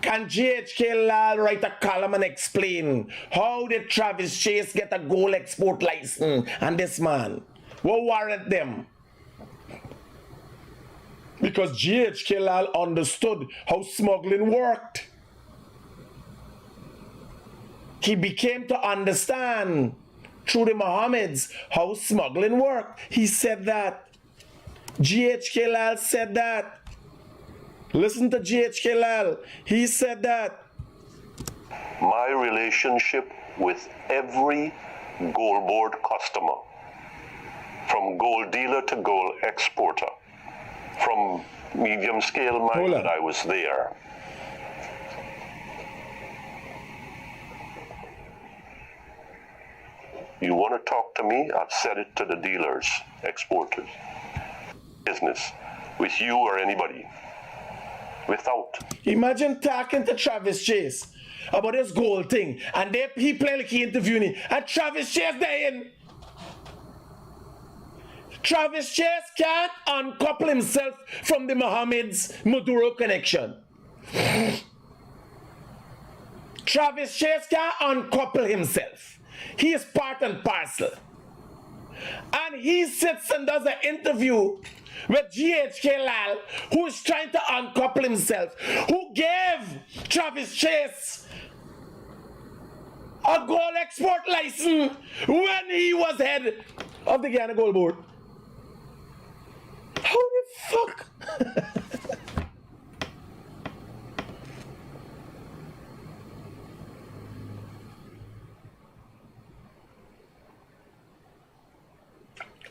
Can GHK Lal write a column and explain how did Travis Chase get a gold export license and this man? What warrant them? Because GHK Lal understood how smuggling worked. He became to understand through the Mohammeds how smuggling worked. He said that. GHK Lal said that. Listen to GHK Lal. He said that. My relationship with every gold board customer, from gold dealer to gold exporter, from medium scale mine that I was there. You want to talk to me? I've said it to the dealers, exporters, business, with you or anybody. Without. Imagine talking to Travis Chase about this gold thing, and he playing like he interviewing him, and Travis Chase there in. Travis Chase can't uncouple himself from the Mohammed's Maduro connection. Travis Chase can't uncouple himself. He is part and parcel. And he sits and does an interview with GHK Lal, who is trying to uncouple himself, who gave Travis Chase a gold export license when he was head of the Guyana Gold Board. How the fuck?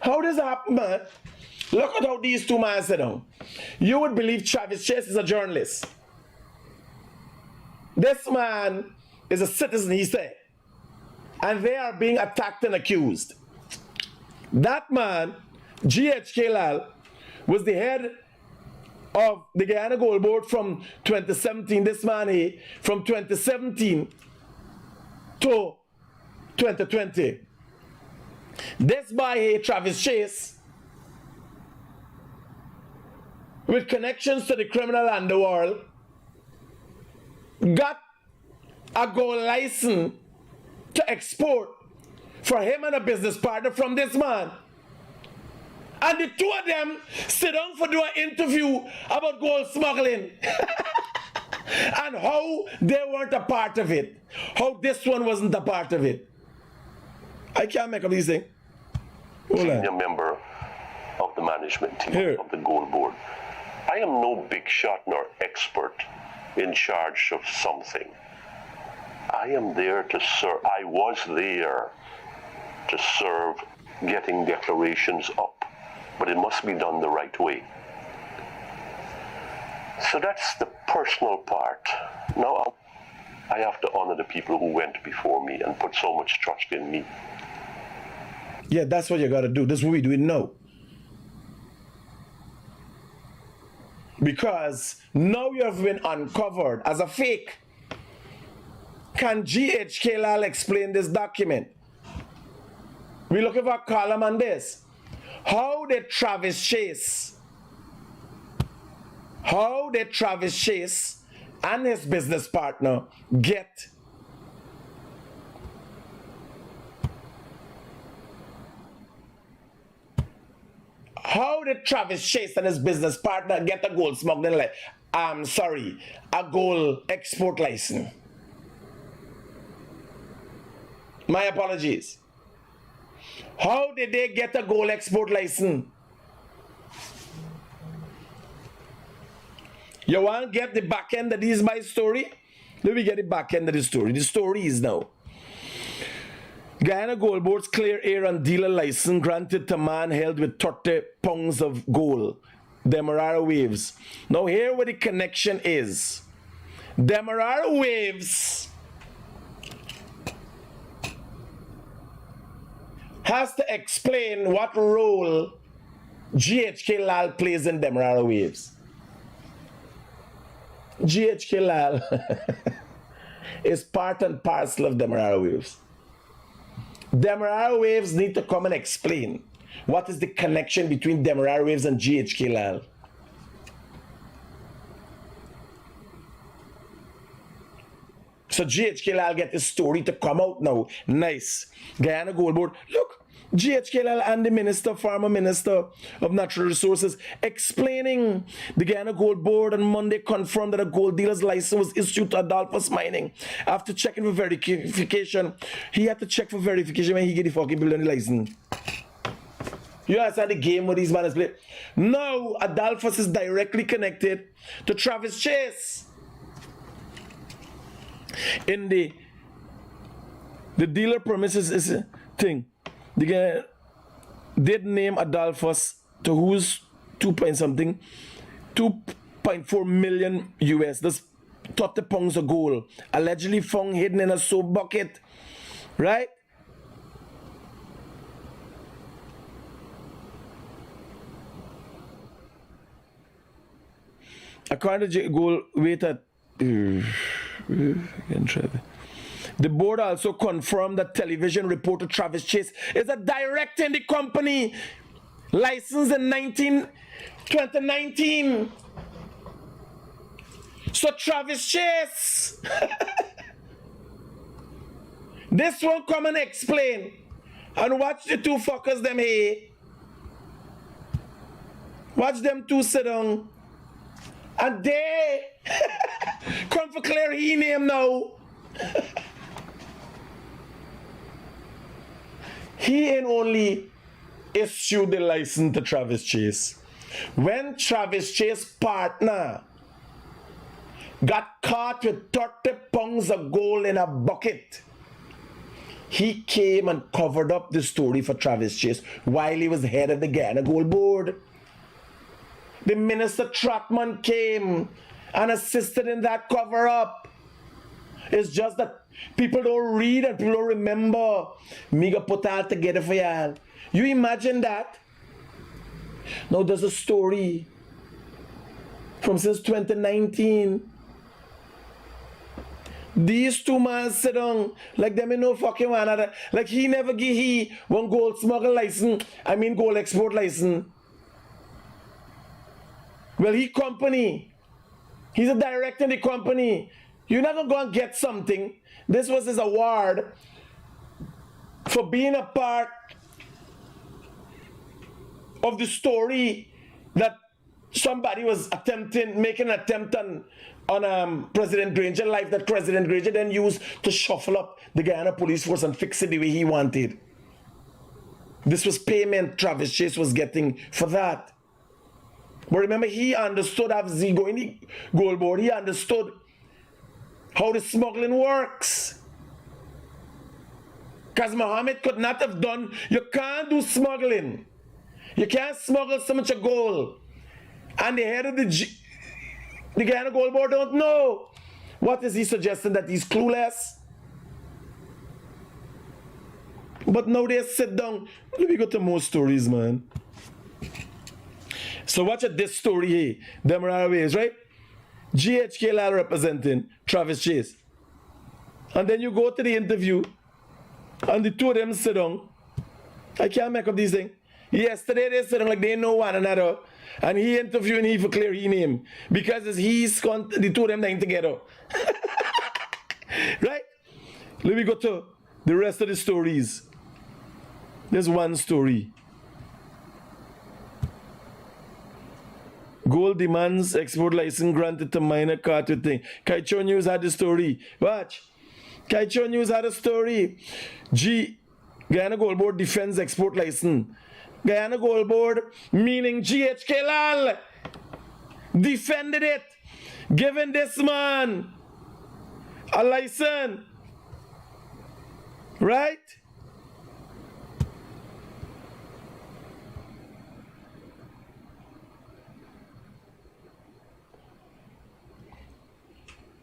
How does that happen, man? Look at how these two men sit down. You would believe Travis Chase is a journalist. This man is a citizen, he said. And they are being attacked and accused. That man, GHK Lal, was the head of the Guyana Gold Board from 2017. This man here, from 2017 to 2020. This boy here, Travis Chase, with connections to the criminal underworld, got a gold license to export for him and a business partner from this man. And the two of them sit down for do an interview about gold smuggling. And how they weren't a part of it. How this one wasn't a part of it. I can't make up these things. Senior member of the management team of the Gold Board. I am no big shot nor expert in charge of something. I am there to serve. I was there to serve getting declarations up, but it must be done the right way. So that's the personal part. Now I have to honor the people who went before me and put so much trust in me. Yeah, that's what you gotta do. That's what we're doing now. Because now you have been uncovered as a fake. Can GHK Lal explain this document? We're looking for a column on this. How did Travis Chase and his business partner get How did Travis Chase and his business partner get a gold smuggling a gold export license? My apologies. How did they get a gold export license? You want to get the back end of this my story? Let me get the back end of the story. The story is now. Guyana Gold Board's clear air and dealer license granted to man held with 30 pounds of gold. Demerara Waves. Now here where the connection is. Demerara Waves has to explain what role GHK Lal plays in Demerara Waves. GHK Lal is part and parcel of Demerara Waves. Demerara Waves need to come and explain what is the connection between Demerara Waves and GHK Lal. So GHK Lal get his story to come out now. Nice. Guyana Gold Board. Look, GHK Lal and the Minister, former Minister of Natural Resources, explaining the Guyana Gold Board on Monday confirmed that a gold dealer's license was issued to Adolphus Mining. After checking for verification, he had to check for verification when he get the fucking building license. You understand the game what these men play? No, Adolphus is directly connected to Travis Chase. In the dealer premises is a thing. The guy did name Adolphus to who's 2.4 million US. That's 30 pounds of gold. Allegedly found hidden in a soap bucket. Right? According to gold weight at the board also confirmed that television reporter Travis Chase is a director in the company, licensed in 2019. So Travis Chase, this one come and explain, and watch the two fuckers them here. Watch them two sit down. And they come for clear he name now. He ain't only issued the license to Travis Chase. When Travis Chase's partner got caught with 30 pounds of gold in a bucket, he came and covered up the story for Travis Chase while he was head of the Guyana Gold Board. The Minister Trotman came and assisted in that cover-up. It's just that people don't read and people don't remember. Me go put all together for y'all. You imagine that? Now there's a story from since 2019. These two men sit down like them in no fucking one another. Like he never give he one gold smuggle license. I mean gold export license. Well, he company. He's a director in the company. You're not going to go and get something. This was his award for being a part of the story that somebody was making an attempt on President Granger life that President Granger then used to shuffle up the Guyana police force and fix it the way he wanted. This was payment Travis Chase was getting for that. But remember, he understood as he go in the gold board, he understood how the smuggling works. Because Muhammad could not have done, you can't do smuggling. You can't smuggle so much of gold. And the head of the Guyana Gold Board don't know. What is he suggesting, that he's clueless? But now they sit down. Let me go to more stories, man. So watch this story here. Demerara Waves, right? GHK Lal representing Travis Chase. And then you go to the interview and the two of them sit down. I can't make up these things. Yesterday they sit down like they know one another. And he interviewing he for clear he name. Because it's the two of them dying together. Right? Let me go to the rest of the stories. There's one story. Gold demands export license granted to minor cartel thing. Kaicho News had the story. Watch. Kaicho News had a story. Guyana Gold Board defends export license. Guyana Gold Board, meaning GHK Lal, defended it, giving this man a license. Right?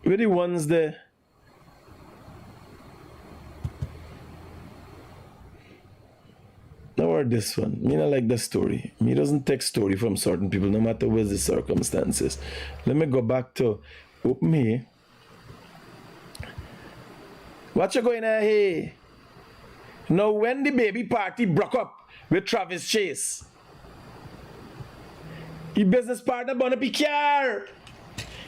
We're the ones there. Now or this one. Me not like the story. Me doesn't take story from certain people, no matter what the circumstances. Let me go back to open here. What you going on here? Now, when the baby party broke up with Travis Chase, his business partner Bonnie Picard,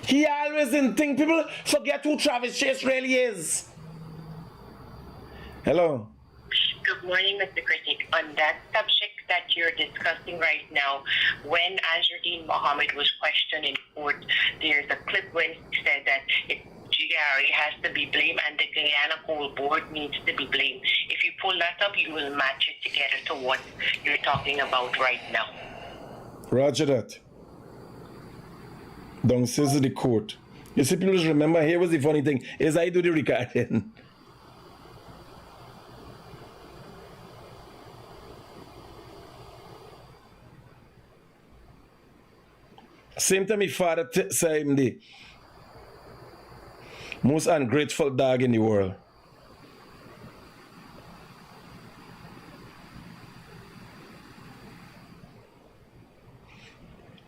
he always didn't think people forget who Travis Chase really is. Hello. Good morning, Mr. Critic. On that subject that you're discussing right now, when Azruddin Mohammed was questioned in court, there's a clip when he said that GRA has to be blamed and the Guyana Coal Board needs to be blamed. If you pull that up, you will match it together to what you're talking about right now. Roger that. Downstairs of the court. You see, people just remember, here was the funny thing, is I do the recording. Same time my father said him the most ungrateful dog in the world.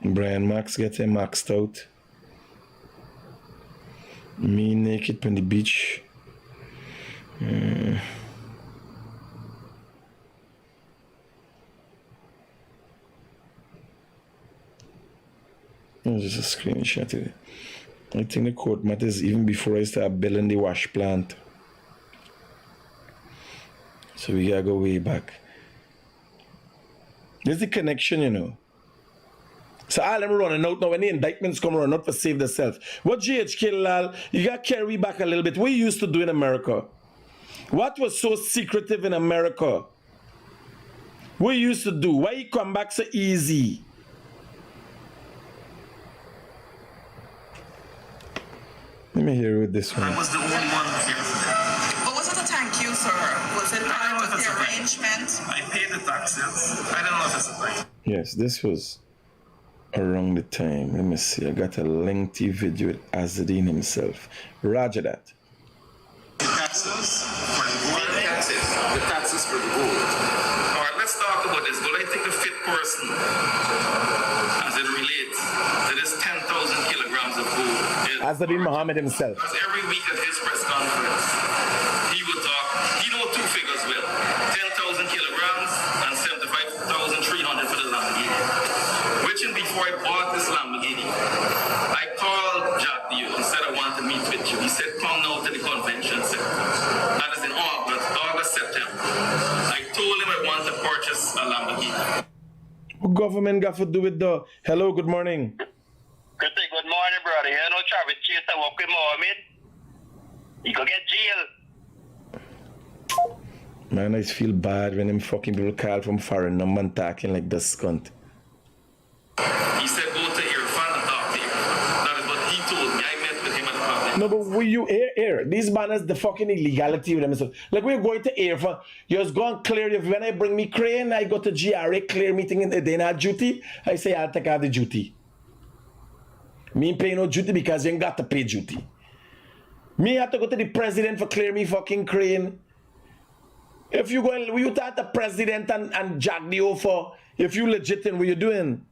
Brian Max getting maxed out. Me naked on the beach. It was just a screenshot. I think the court matters even before I start building the wash plant. So we gotta go way back. There's the connection, you know. So all them running out now when the indictments come running out for save themselves. What GHK Lal, you gotta carry back a little bit. What we used to do in America. What was so secretive in America? What you used to do? Why you come back so easy? Let me hear with this one. I was the only one here for them. But was it a thank you, sir? Was it part of the arrangement? I paid the taxes. I don't know if it's a thank you. Yes, this was around the time. Let me see. I got a lengthy video with Azadine himself. Roger that. The taxes for the gold. The taxes for the gold. All right, let's talk about this gold. I think the fit person, as it relates to this 10,000 kilograms of gold. Azadine Mohammed himself. Because every week at his press conference, he would talk. He know two figures well: 10,000 kilograms and 75,300 for the Lamborghini. Which, and before I bought this Lamborghini, I called Jack Dio and said I want to meet with you. He said, "Come now to the convention center." That is in August, September. I told him I want to purchase a Lamborghini. What government got to do with the? Hello, good morning. Good morning, brother. You know Travis Chase I work with Mohammed. He could get jail. Man, I feel bad when them fucking people call from foreign number and talking like this cunt. He said, "Go to Irfan and talk to him." That is what he told me. I met with him at the convention. No, but will you air these banners, the fucking illegality with them. So, like we're going to Irfan, you just go and clear it. When I bring me crane, I go to GRA clear meeting in the day not duty. I say I'll take out the duty. Me ain't pay no duty because you ain't got to pay duty. Me have to go to the president for clear me fucking crane. If you go, you talk to the president and jack the offer. If you legit in what you're doing.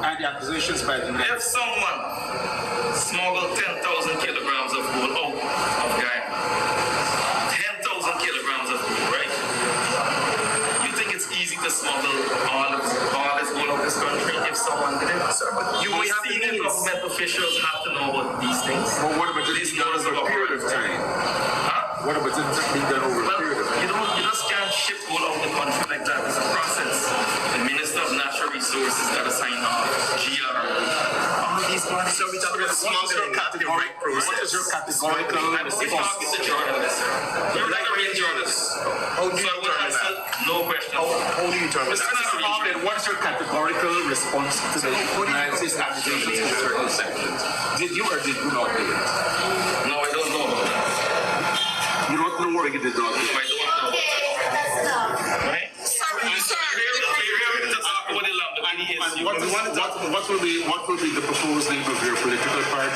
And the accusations by the if someone smuggled 10,000 kilograms of gold out of Guyana, 10,000 kilograms of gold, right? You think it's easy to smuggle all this gold out of this country if someone did it? Sir, but senior government officials have to know about these things. Well, what about this done over a period of time? Huh? What about this being done over a period of time? You just can't ship gold out of the country like that. It's a process. The Minister of Natural Resources got to sign off. GR. All of these bodies. So we talk about smuggling categorical process. What is your categorical response? I'm talking to journalists. You're like a real journalist. How do you determine that? No question. How do you determine that? What is your categorical response to the United States accusations in certain sections? Did you or did you not do it? No, I don't know about that. You don't know or you did not do it? I don't know. Right? What will be the proposed name of your political party?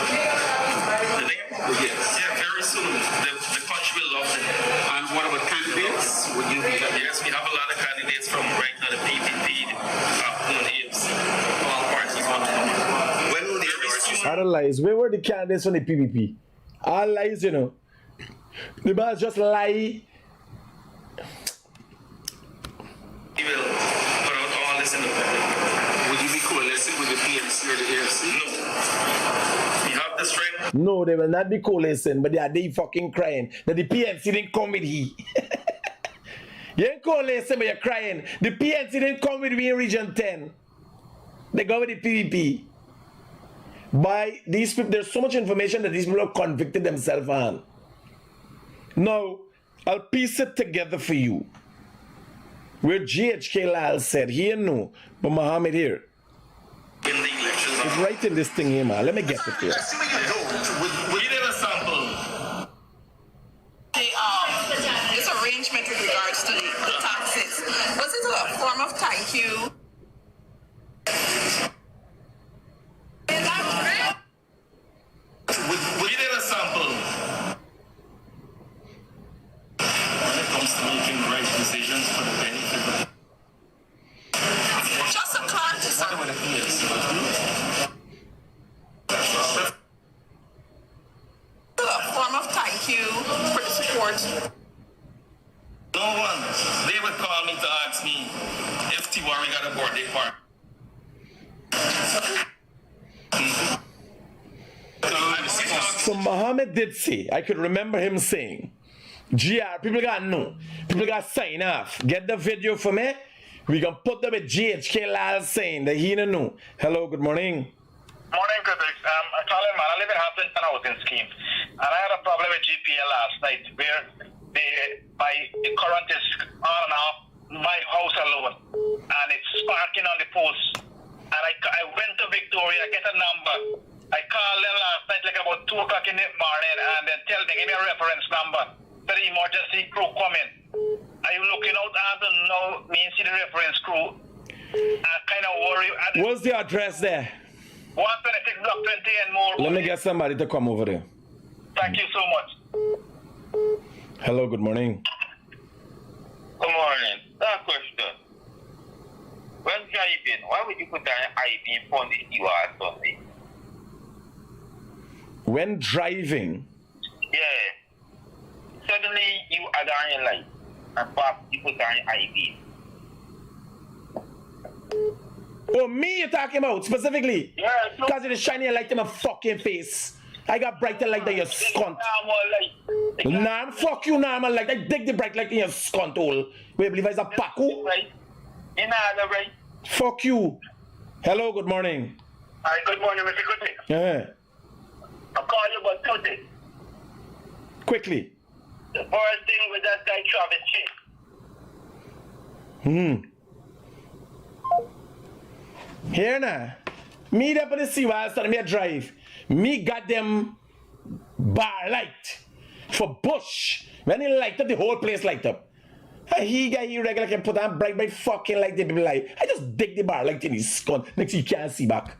The name? Yes. Yeah, very soon. The country will love it. And what about candidates? Would you be? Yes, we have a lot of candidates from right now the PPP, the AFC, all parties want to lies. Where were the candidates from the PPP? All lies, you know. The man just lie. He will put out all this in the public. Would you be coalescing with the PMC or the AFC? No. We have the strength. No, they will not be coalescing, but they fucking crying that the PNC didn't come with he. You ain't coalescing, but you're crying. The PNC didn't come with me in Region 10. They go with the PVP. By these people, there's so much information that these people have convicted themselves on. Now, I'll piece it together for you. Where GHK Lal said, here no, but Muhammad here. In the elections. It's right in this thing here, man. Let me get it here. We did a sample. This arrangement with regards to the taxes, was it a form of thank you? We did a sample. When it comes to making the right decisions for the benefit of Just a clarity, sir. A form of thank you for the support. No one. They would call me to ask me if Tiwari got a birthday party. So Muhammad did say, I could remember him saying, GR, people got no, people got sign off. Get the video for me. We can put them with GHK Lal saying that he don't know. Hello, good morning. Morning, Critic. I'm Colin, man. I live in Hampton housing scheme. And I had a problem with GPL last night where the current is on and off my house alone. And it's sparking on the post. And I went to Victoria, I get a number. I called them last night like about 2 o'clock in the morning and then tell them, give me a reference number. So the emergency crew coming. Are you looking out and now me see the reference crew? I'm kind of worried. What's the address there? 126 block 20 and more. Let me get somebody to come over there. Thank you so much. Hello, good morning. Good morning. That question. When driving, why would you put an IV on the you are Sunday? When driving? Yeah. Suddenly you are dying light and pop you put an IV. Oh, me you're talking about specifically? Yeah. Because it is shining a light in my fucking face. I got brighter light than your scunt. Nah, fuck you, normal light. I dig the bright light in your scunt hole. Wait, believe it's a Paco? Right. In other right. Fuck you. Hello, good morning. Hi, good morning, Mr. Critic. Yeah. I'll call you about 2 things. Quickly. The first thing with that guy Travis Chase. Here now. Me there for the sea while I started me a drive. Me got them bar light for bush. When he light up, the whole place light up. And he regular can put on bright fucking light the people light. I just dig the bar light in his skull. Next you can't see back.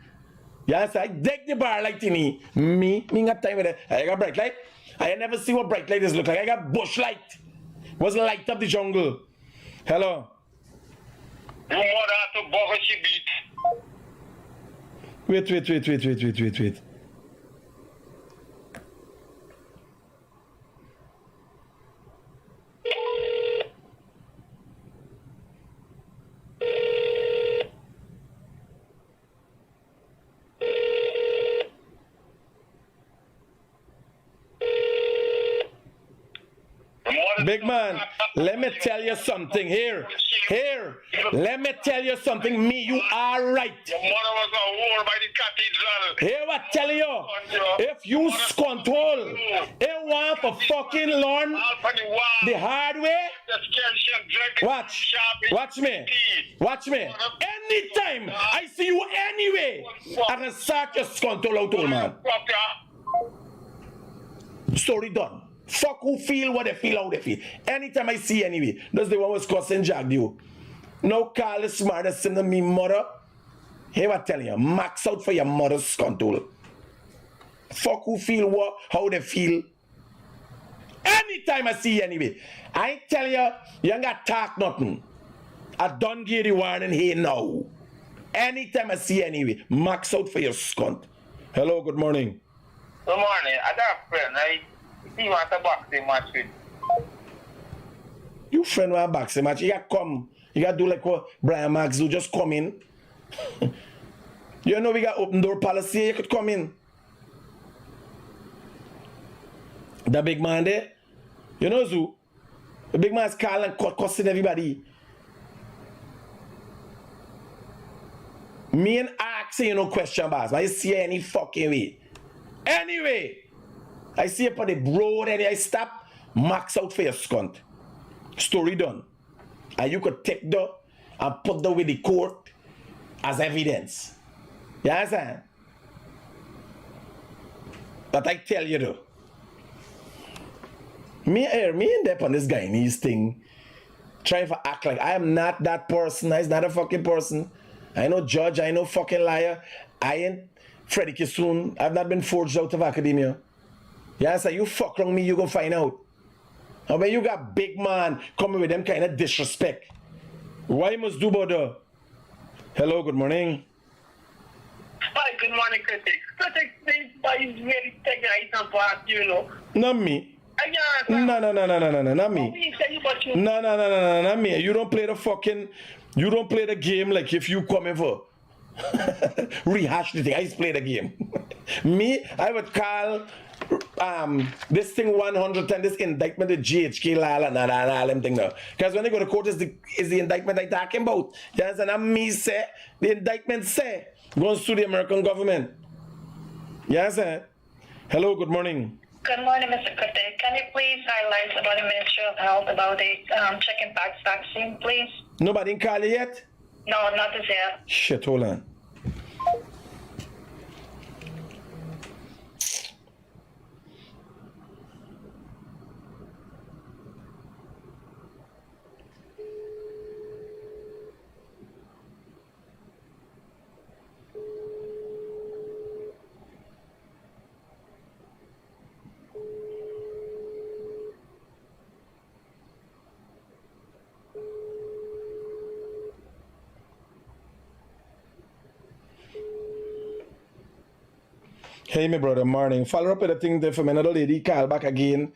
You understand? I dig the bar light in he. Me got time with it. I got bright light. I never see what bright light is look like. I got bush light. Was light up the jungle. Hello. You want to bother she beat. Wait. Big man, let me tell you something here. Let me tell you something. Me, you are right. Your mother was a whore by the cathedral. Here what tell you. If you control, it want to fucking learn the hard way. Watch me. Anytime I see you anyway, I can sack your control out, old man. Story done. Fuck who feel what they feel, how they feel. Anytime I see anyway. That's the one was cussing Jack you. No call the smartest in me mother. Here I tell you, max out for your mother's control. Fuck who feel what, how they feel. Anytime I see you anyway. I tell you, you ain't got talk nothing. I don't give the warning here now. Anytime I see you anyway, max out for your scunt. Hello, good morning. Good morning. I got a friend. He wants a boxing match with. You friend want a boxing match? You gotta come. You gotta do like what Brian Max do. Just come in. You know we got open door policy. You could come in. The big man there. You know Zoo. The big man's calling and cussing everybody. Me and asking you no question, boss. I see any fucking way. Anyway, I see you on the road and I stop. Max out for your scunt. Story done. And you could take that and put that with the court as evidence. You understand? But I tell you though, me and Dep on this Guyanese thing, trying to act like I am not that person. He's not a fucking person. I know judge, I know fucking liar. I ain't Freddie Kissoon. I've not been forged out of academia. You understand? You fuck wrong me, you gonna find out. And when you got big man coming with them kind of disrespect, why you must do about that? Hello, good morning. Hi, good morning, Critic. Critic, this boy is very technical past, you know. Not me. No, not me. No, not me. You don't play the game like if you come in for rehash the thing. I just play the game. Me, I would call this thing 110, this indictment of GHK la them thing now. Because when they go to court is the indictment I talking about. Yes, and I'm me say the indictment say goes to the American government. Yes, hello, good morning. Good morning, Mr. Critic. Can you please highlight about the Ministry of Health about the chickenpox vaccine, please? Nobody call you yet? No, not as yet. Shit, hold on. Hey, my brother, morning. Follow up with the thing there for me. Another lady call back again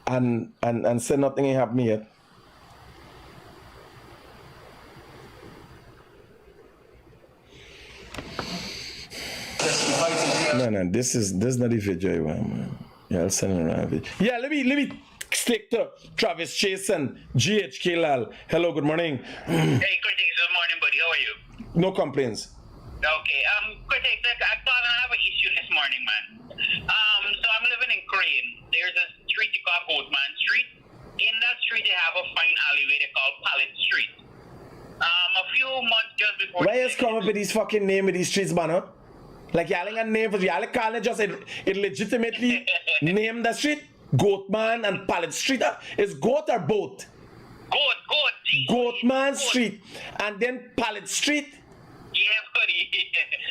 and say nothing ain't happened yet. No, this is not the video I want, man. Yeah, I'll send it around. Yeah, let me stick to Travis Chase and GHK Lal. Hello, good morning. Hey, Critic, good morning, buddy. How are you? No complaints. Okay, Critic, I thought I have an issue this morning, man. So I'm living in Crane. There's a street you call Goatman Street. In that street, they have a fine alleyway they call Pallet Street. A few months just before... Why is come up with these fucking name with these streets, man? Like, y'all ain't got name for y'all call it just it legitimately name the street? Goatman and Pallet Street. Is goat or boat? Goat. Goatman Street. And then Pallet Street. Yeah, buddy.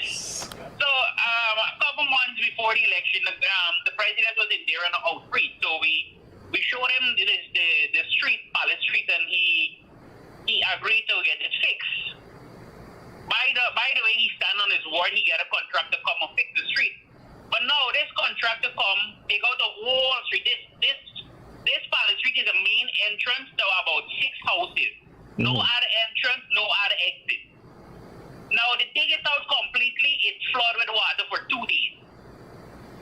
So, a couple months before the election, the president was in there on an outreach. So we showed him the street, Pallet Street, and he agreed to get it fixed. By the way, he stand on his word. He get a contractor come and fix the street. But now this contractor come, take out the whole street. This Pallet Street is a main entrance to about 6 houses. No other entrance, no other exit. Now they take it out completely. It's flooded with water for 2 days.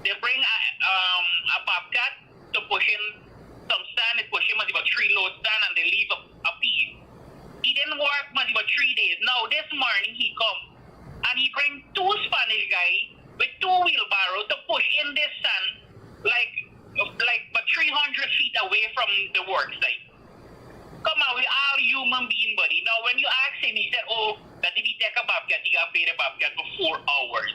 They bring a bobcat to push in some sand. They push him at about 3 loads sand, and they leave a piece. He didn't work much about 3 days. Now this morning he come and he bring 2 Spanish guys with 2 wheelbarrows to push in this sand like but 300 feet away from the work site. Come on, we all human being, buddy. Now when you ask him, he said, oh, that if he take a bobcat, he got paid a bobcat for 4 hours.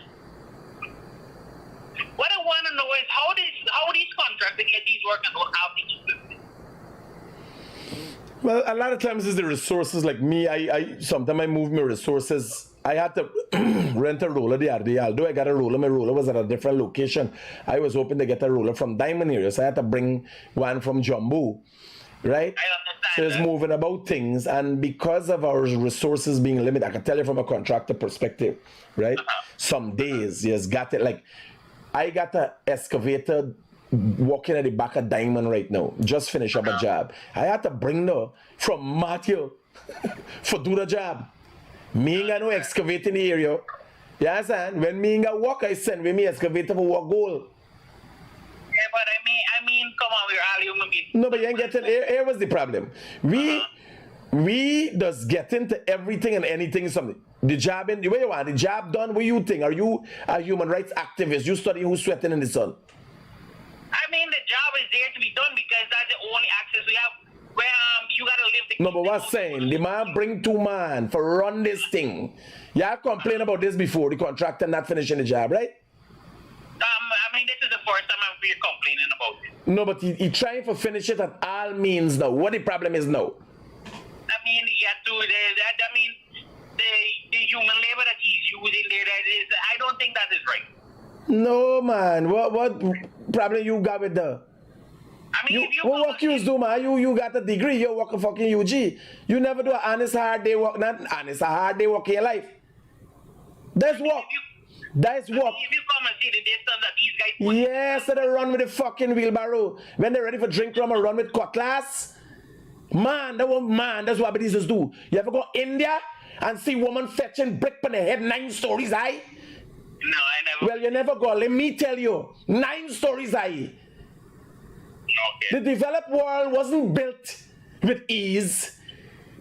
What I want to know is how these contractors get these work and don't have these systems. Well, a lot of times it's the resources. Like me, I sometimes I move my resources. I had to rent a roller the other day. Although I got a roller, my roller was at a different location. I was hoping to get a roller from Diamond area, so I had to bring one from Jumbo, right? So it's moving about things, and because of our resources being limited, I can tell you from a contractor perspective, right? Some days, yes, got it. Like I got an excavator walking at the back of Diamond right now. Just finish up a job. I had to bring her from Matthew for do the job. Me ain't got no excavator in the area. You understand? When me ain't got work, I send with me excavator for work goal. Yeah, but I mean, come on, we're all human beings. No, but you ain't getting. Here was the problem. We just get into everything and anything. Something. The job in the way you want. The job done. What you think? Are you a human rights activist? You study who's sweating in the sun? I mean, the job is there to be done because that's the only access we have. Where you gotta live the. No, but what's saying? The man bring 2 man for run this thing. You have complained about this before. The contractor not finishing the job, right? I mean, this is the first time I'm really complaining about it. No, but he trying to finish it at all means now. What the problem is now? I mean, you have to. I mean, the human labor that he's using there. That is, I don't think that is right. No, man. What problem you got with the? I mean, what work you do, man? You got a degree. You work a fucking UG. You never do an honest hard day work. Not honest, a hard day work in your life. That's work. That's work. If you come and see the distance that these guys put yes, so they run with the fucking wheelbarrow. When they're ready for drink rum, run with cutlass. Man, that's what businesses do. You ever go India and see woman fetching brick on the head 9 stories high? No, I never. Well, you never go. Let me tell you, 9 stories high. Okay. The developed world wasn't built with ease.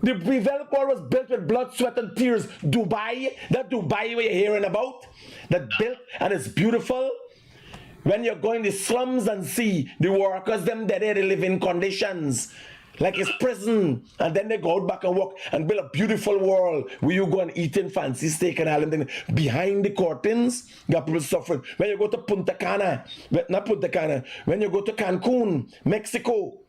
The developed world was built with blood, sweat, and tears. Dubai, that Dubai we're hearing about, that built and it's beautiful. When you go in the slums and see the workers, them there they live in conditions like it's prison, and then they go out back and work and build a beautiful world where you go and eat in fancy steak and all them things. Behind the curtains, you got people suffering. When you go to Punta Cana, not Punta Cana, when you go to Cancun, Mexico,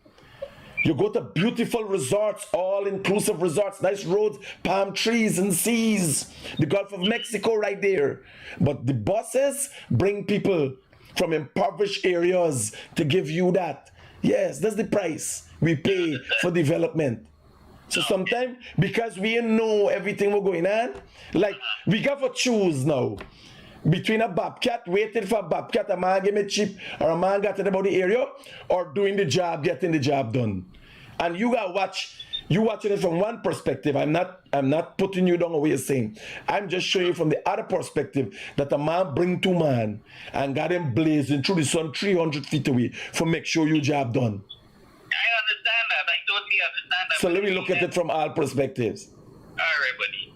you go to beautiful resorts, all-inclusive resorts, nice roads, palm trees and seas. The Gulf of Mexico right there. But the bosses bring people from impoverished areas to give you that. Yes, that's the price we pay for development. So sometimes, because we know everything we're going on, like, we got to choose now. Between a bobcat, waiting for a bobcat, a man give me cheap, or a man got it about the area, or doing the job, getting the job done. And you got watch, you watching it from one perspective. I'm not putting you down what you're saying. I'm just showing you from the other perspective that a man bring 2 man and got him blazing through the sun 300 feet away for make sure your job done. I understand that. I totally understand that. So let me look at it from all perspectives. All right, buddy.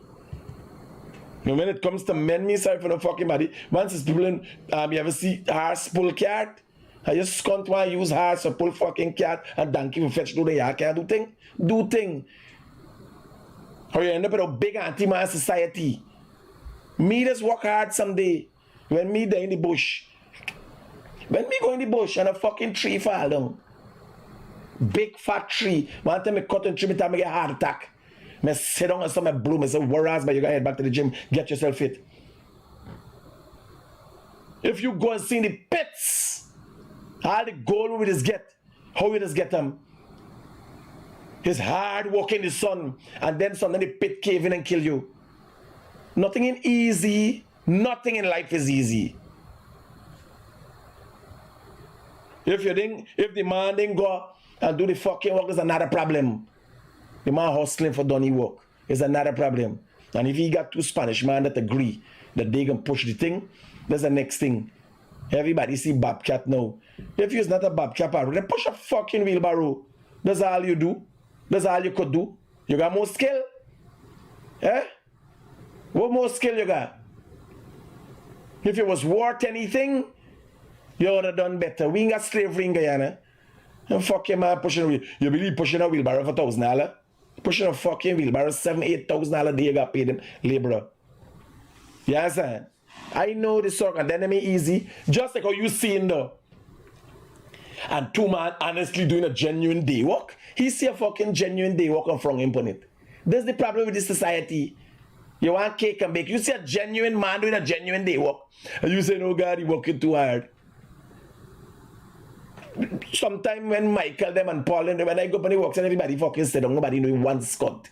When it comes to men, me sorry for the fucking body. Once it's people in, you ever see horse pull cat? I just can't want to use horse to pull fucking cat and donkey to fetch do the yard. Can't do thing? Do thing. Or you end up in a big anti-man society. Me just work hard someday. When me there in the bush. When me go in the bush and a fucking tree fall down. Big fat tree. One time I cut a tree, I get a heart attack. I sit down and some bloom. I say, whereas, but you gotta head back to the gym, get yourself fit. If you go and see the pits, all the gold we just get, how we just get them? It's hard work in the sun, and then suddenly the pit cave in and kill you. Nothing in easy, nothing in life is easy. If the man didn't go and do the fucking work, is another problem. The man hustling for done work is another problem. And if he got 2 Spanish men that agree that they can push the thing, that's the next thing. Everybody see bobcat now. If you're not a bobcat, then push a fucking wheelbarrow. That's all you do. That's all you could do. You got more skill? Eh? What more skill you got? If it was worth anything, you would have done better. We ain't got slavery in Guyana. And fucking man pushing a wheel. You believe pushing a wheelbarrow for $1,000? Pushing a fucking wheelbarrow, $7,000-8,000 a day you got paid them laborer. You understand? I know the circle, and then it ain't easy. Just like how you seen though. And 2 man honestly doing a genuine day work. He see a fucking genuine day work and from him on it. That's the problem with this society. You want cake and bake. You see a genuine man doing a genuine day work. And you say, no God, he working too hard. Sometimes when Michael them and Paul and them, when I go up and he walks and everybody fucking sit down, nobody know one scut.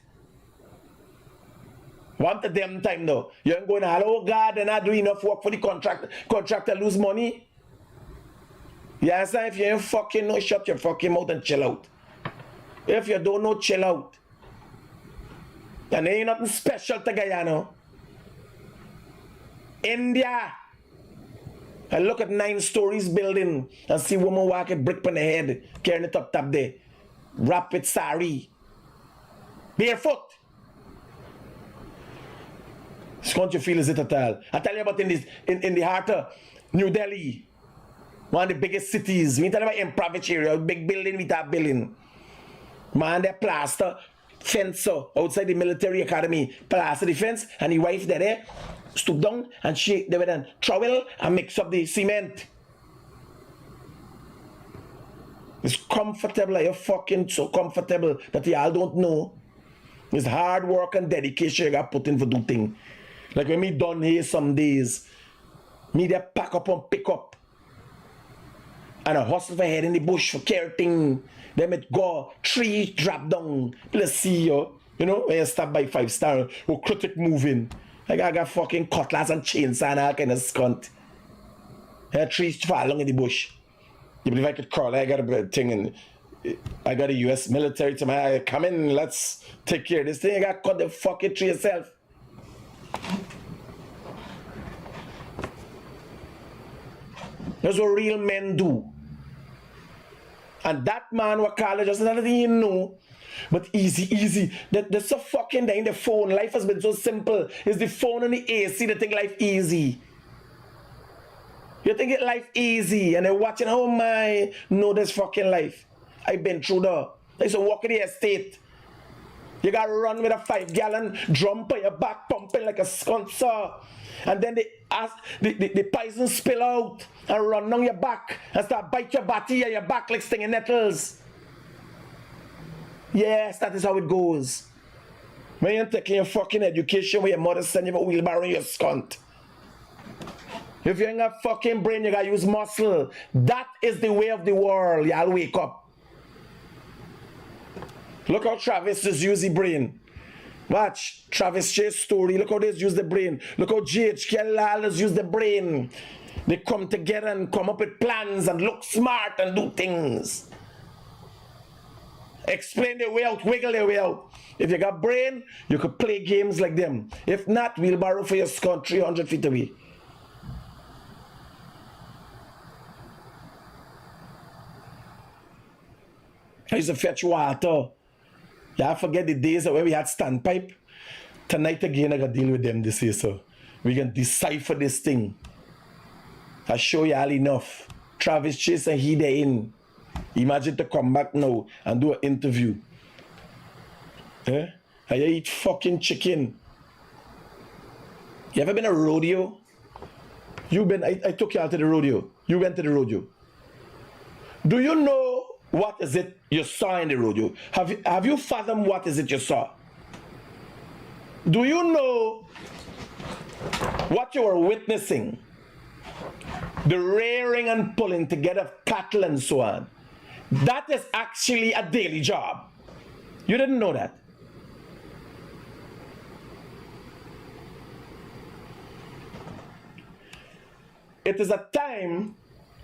One to them time though. You ain't going to hello God and not doing enough work for the contractor lose money. You understand? If you ain't fucking know, shut your fucking mouth and chill out. If you don't know, chill out. And there ain't nothing special to Guyana. India. I look at 9 stories building and see woman walk a brick on the head, carrying it up top there. Wrap with sari. Barefoot. Can't you feel is it at all? I tell you about in the heart of New Delhi. One of the biggest cities. We tell you about in Pravich area, big building with that building. Man, they plaster fence outside the military academy. Plaster the fence and the wife there stoop down and they would then trowel and mix up the cement. It's comfortable, you're fucking so comfortable that y'all don't know. It's hard work and dedication you got put in for do things. Like when me done here some days, me they pack up and pick up. And I hustle for head in the bush for care thing. Then it go, tree drop down. Let's see you. You know, when you stop by 5-star, or Critic moving. I got fucking cutlass and chainsaw and all kind of skunt. Yeah, trees fall along in the bush. You believe I could crawl? I got a thing and I got a US military to my come in, let's take care of this thing. I got cut the fucking tree yourself. That's what real men do. And that man what call it just another thing you know. But easy. That's so fucking thing. The phone. Life has been so simple. It's the phone and the AC that think life easy. You think it life easy and they're watching, oh my, no, this fucking life. I've been through that. I used to walk in the estate. You got to run with a 5-gallon drum on your back, pumping like a sponsor. And then the poison spill out and run down your back and start bite your body and your back like stinging nettles. Yes, that is how it goes. When you're taking your fucking education where your mother send you a wheelbarrow in your skunt. If you ain't got fucking brain, you gotta use muscle. That is the way of the world. Y'all wake up. Look how Travis just use the brain. Watch Travis Chase story. Look how they use the brain. Look how GHK Lawless use the brain. They come together and come up with plans and look smart and do things. Explain their way out, wiggle their way out. If you got brain, you could play games like them. If not, we'll borrow for your skunt 300 feet away. I used to fetch water. Y'all forget the days where we had standpipe. Tonight again, I got to deal with them this year, so we can decipher this thing. I show y'all enough. Travis Chase and he there in. Imagine to come back now and do an interview. Eh? And you eat fucking chicken. You ever been a rodeo? You been? I took you out to the rodeo. You went to the rodeo. Do you know what is it you saw in the rodeo? Have you fathomed what is it you saw? Do you know what you were witnessing? The rearing and pulling together of cattle and so on. That is actually a daily job. You didn't know that. It is a time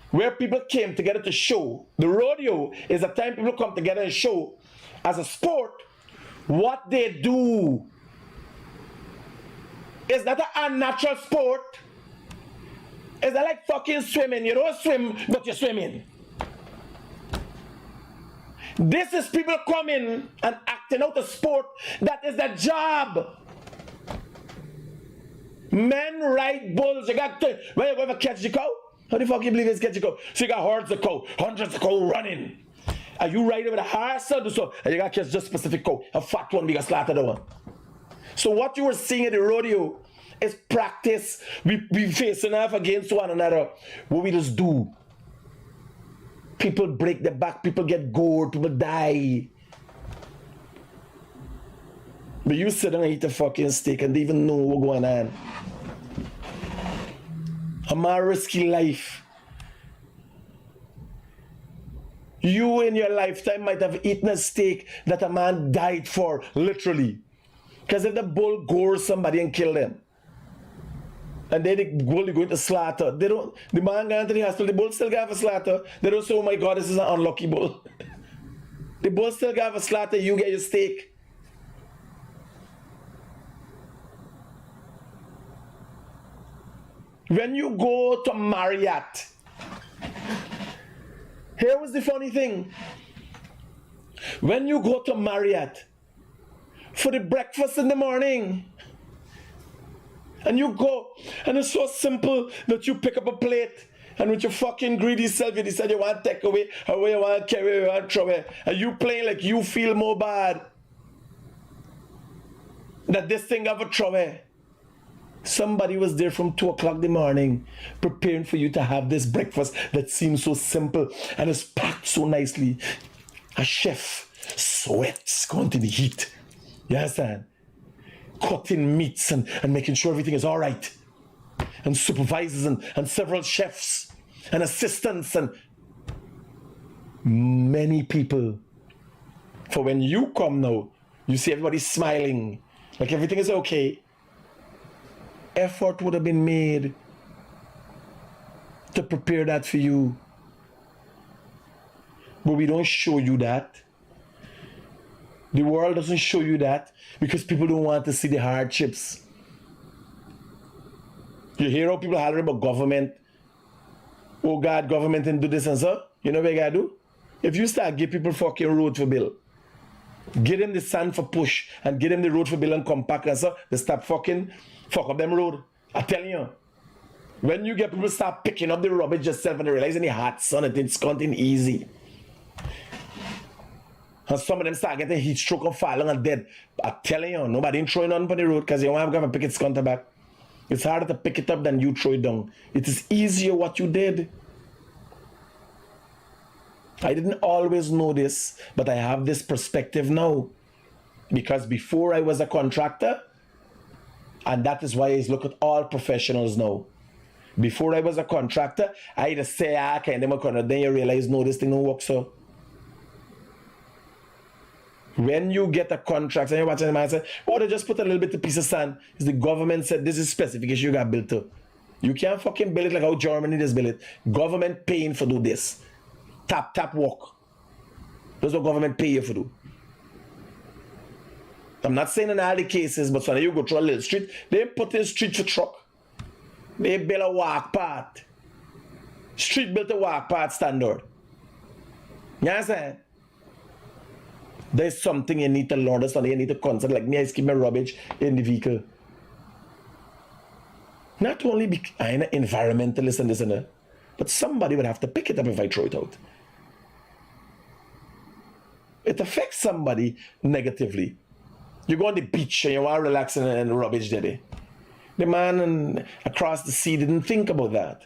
where people came together to show. The rodeo is a time people come together and show as a sport what they do. It's not an unnatural sport. It's not like fucking swimming. You don't swim, but you're swimming. This is people coming and acting out a sport that is their job. Men ride bulls. You got to, when you go to catch the cow, how the fuck you believe it's catch the cow? So you got hordes of cow, hundreds of cow running. Are you riding with a horse or so? And you got to catch just specific cow, a fat one, bigger slaughter the one. So what you were seeing at the rodeo is practice. We facing off against one another. What we just do. People break their back, people get gored, people die. But you sit down and eat a fucking steak and don't even know what's going on. A more risky life. You in your lifetime might have eaten a steak that a man died for, literally. Because if the bull gores somebody and kill them, and then the bull is going to slaughter, they don't, the man going to the hospital, the bull still have a slaughter. They don't say, oh my God, this is an unlucky bull. The bull still have a slaughter, you get your steak. When you go to Marriott, here was the funny thing. When you go to Marriott for the breakfast in the morning, and you go, and it's so simple that you pick up a plate, and with your fucking greedy self, you decide you want to take away, or you want to carry, you want to throw away, and you playing like you feel more bad that this thing have a throw away. Somebody was there from 2 o'clock in the morning preparing for you to have this breakfast that seems so simple and is packed so nicely. A chef sweats going to the heat. You understand? Cutting meats and making sure everything is all right. And supervisors and several chefs and assistants and many people. For when you come now, you see everybody smiling, like everything is okay. Effort would have been made to prepare that for you. But we don't show you that. The world doesn't show you that because people don't want to see the hardships. You hear how people holler about government. Oh God, government didn't do this and so. You know what you gotta do? If you start give people fucking road for bill, get them the sand for push and get them the road for bill and compact and so, they stop fuck up them road. I tell you, when you get people start picking up the rubbish yourself and they realize any hot sun, it's content easy. And some of them start getting heat stroke and falling and dead. I tell you, nobody ain't throwing on the road because you won't have to pick its counter back. It's harder to pick it up than you throw it down. It is easier what you did. I didn't always know this, but I have this perspective now. Because before I was a contractor, and that is why I look at all professionals now. Before I was a contractor, I just say, then you realize, no, this thing don't work so. When you get a contract and you're watching the man say, oh, they just put a little bit of piece of sand. It's the government said this is specification you got built to. You can't fucking build it like how Germany just built it. Government paying for do this. Tap walk. That's what government pay you for do. I'm not saying in all the cases, but when you go through a little street, they put in street for truck. They build a walk path. Street built a walk path standard. You understand? There's something you need to learn, there's something you need to consider. Like me, I keep my rubbish in the vehicle. Not only I'm an environmentalist and this and that, but somebody would have to pick it up if I throw it out. It affects somebody negatively. You go on the beach and you want to relax and rubbish there. The man across the sea didn't think about that.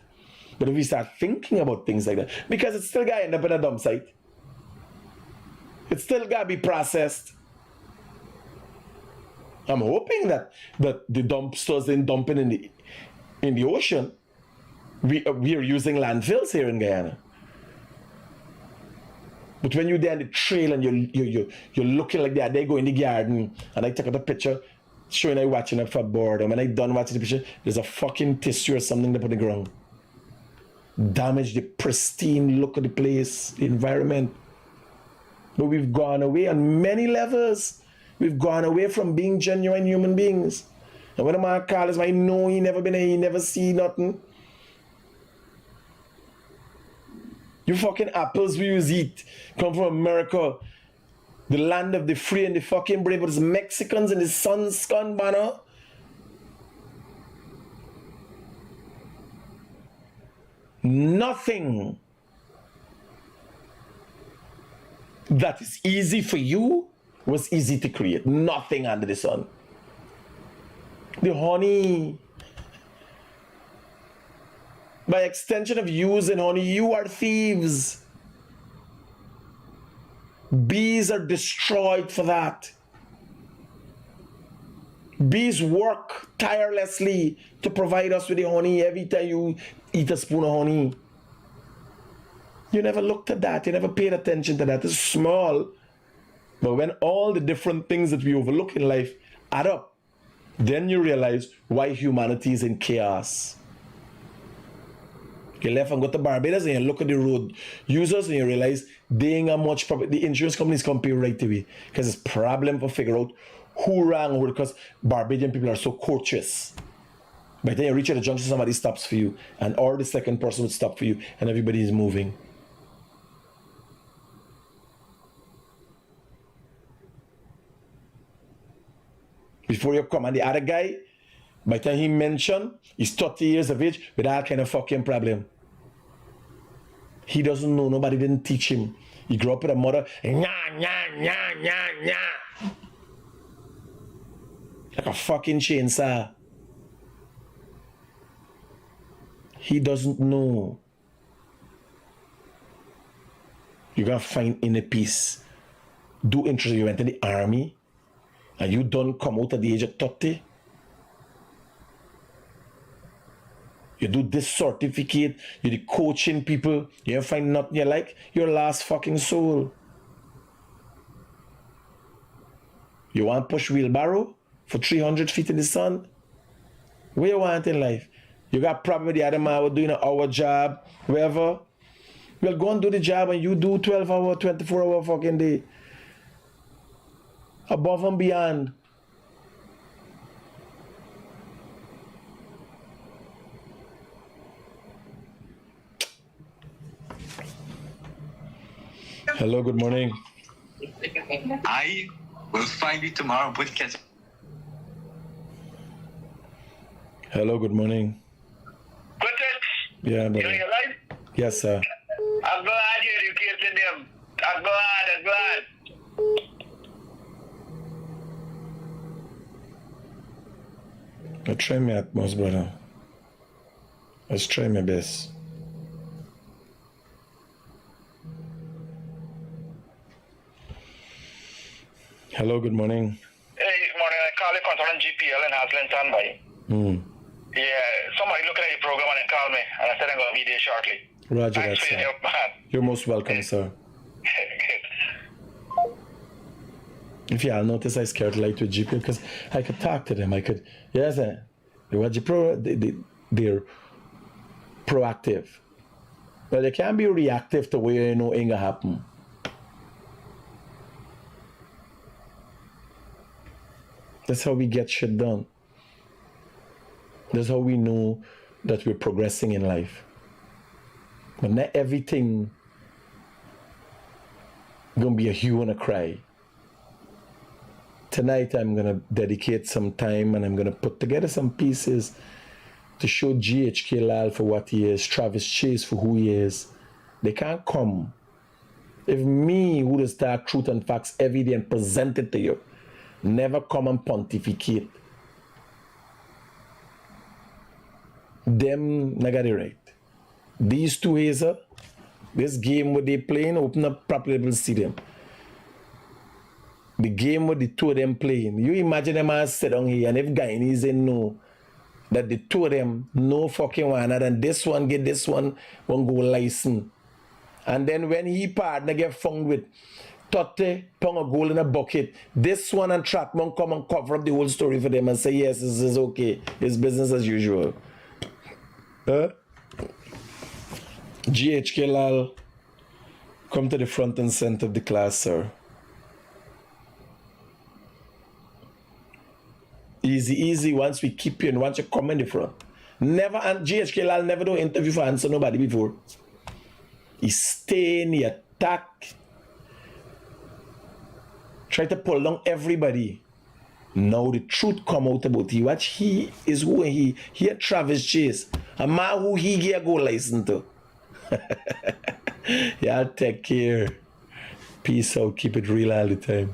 But if we start thinking about things like that, because it's still got to end up in a dump site. It's still got to be processed. I'm hoping that the dumpsters ain't dumping in the ocean. We are using landfills here in Guyana. But when you're there on the trail and you're looking like that, they go in the garden and I take out a picture showing I watching up for board. And when I done watching the picture, there's a fucking tissue or something they put on the ground. Damage the pristine look of the place, the environment. But we've gone away on many levels. We've gone away from being genuine human beings. And when a man calls, I know he never been here, he never see nothing. You fucking apples we use eat come from America, the land of the free and the fucking brave, but it's Mexicans and the sun's gone banner. Nothing that is easy for you was easy to create. Nothing under the sun. The honey, by extension of using honey, you are thieves. Bees are destroyed for that. Bees work tirelessly to provide us with the honey every time you eat a spoon of honey. You never looked at that. You never paid attention to that. It's small. But when all the different things that we overlook in life add up. Then you realize why humanity is in chaos. You left and go to Barbados and you look at the road users and you realize they ain't got much profit. The insurance companies come pay right away because it's problem to figure out who rang who, because Barbadian people are so courteous. By the time you reach at the junction, somebody stops for you, and or the second person would stop for you, and everybody is moving. Before you come, and the other guy, by the time he mentioned, he's 30 years of age with all kind of fucking problem. He doesn't know, nobody didn't teach him. He grew up with a mother, like a fucking chainsaw. He doesn't know. You're gonna find inner peace. Do interest. You went in the army and you don't come out at the age of 30. You do this certificate, you the coaching people, you don't find nothing you like, your last fucking soul. You want to push wheelbarrow for 300 feet in the sun? What you want in life? You got problem with the other man doing an hour job, wherever. Well, go and do the job and you do 12 hour, 24 hour fucking day. Above and beyond. Hello, good morning. I will find you tomorrow with Ken. Hello, good morning. Critic, Yeah, brother. you alive? Yes, sir. I'm glad you educated them. I'm glad. I try my utmost, brother. I try my best. Hello, good morning. Hey, morning. I call you concerning GPL and Haslin standby. Yeah, somebody looking at the program and they called me, and I said I'm going to be there shortly. Roger that, Thanks for your sir. help, man. You're most welcome, sir. If y'all notice, I scared light with GPL because I could talk to them. I could, yes, they're proactive. Well, they can't be reactive to where you know ain't gonna happen. That's how we get shit done. That's how we know that we're progressing in life. But not everything gonna be a hue and a cry. Tonight I'm gonna dedicate some time and I'm gonna put together some pieces to show GHK Lal for what he is, Travis Chase for who he is. They can't come. If me, who does talk truth and facts every day and present it to you, never come and pontificate, them not got it right. These two is this game where they playing, open up properly able to see them. The game where the two of them playing, you imagine them as sit down here and if Guyanese know that the two of them no fucking one another and this one get this one go license. And then when he partner get found with 30 pound of gold in a bucket, this one and Trackman come and cover up the whole story for them and say yes, this is okay, it's business as usual. GHK Lal, come to the front and center of the class, sir. Easy, once we keep you and once you come in the front. Never, and GHK Lal never do interview for answer nobody before. He stay in, he attack. Try to pull down everybody. Now the truth come out about he. Watch, he is who he a Travis Chase. A man who he get a go license to. Y'all take care. Peace out. Keep it real all the time.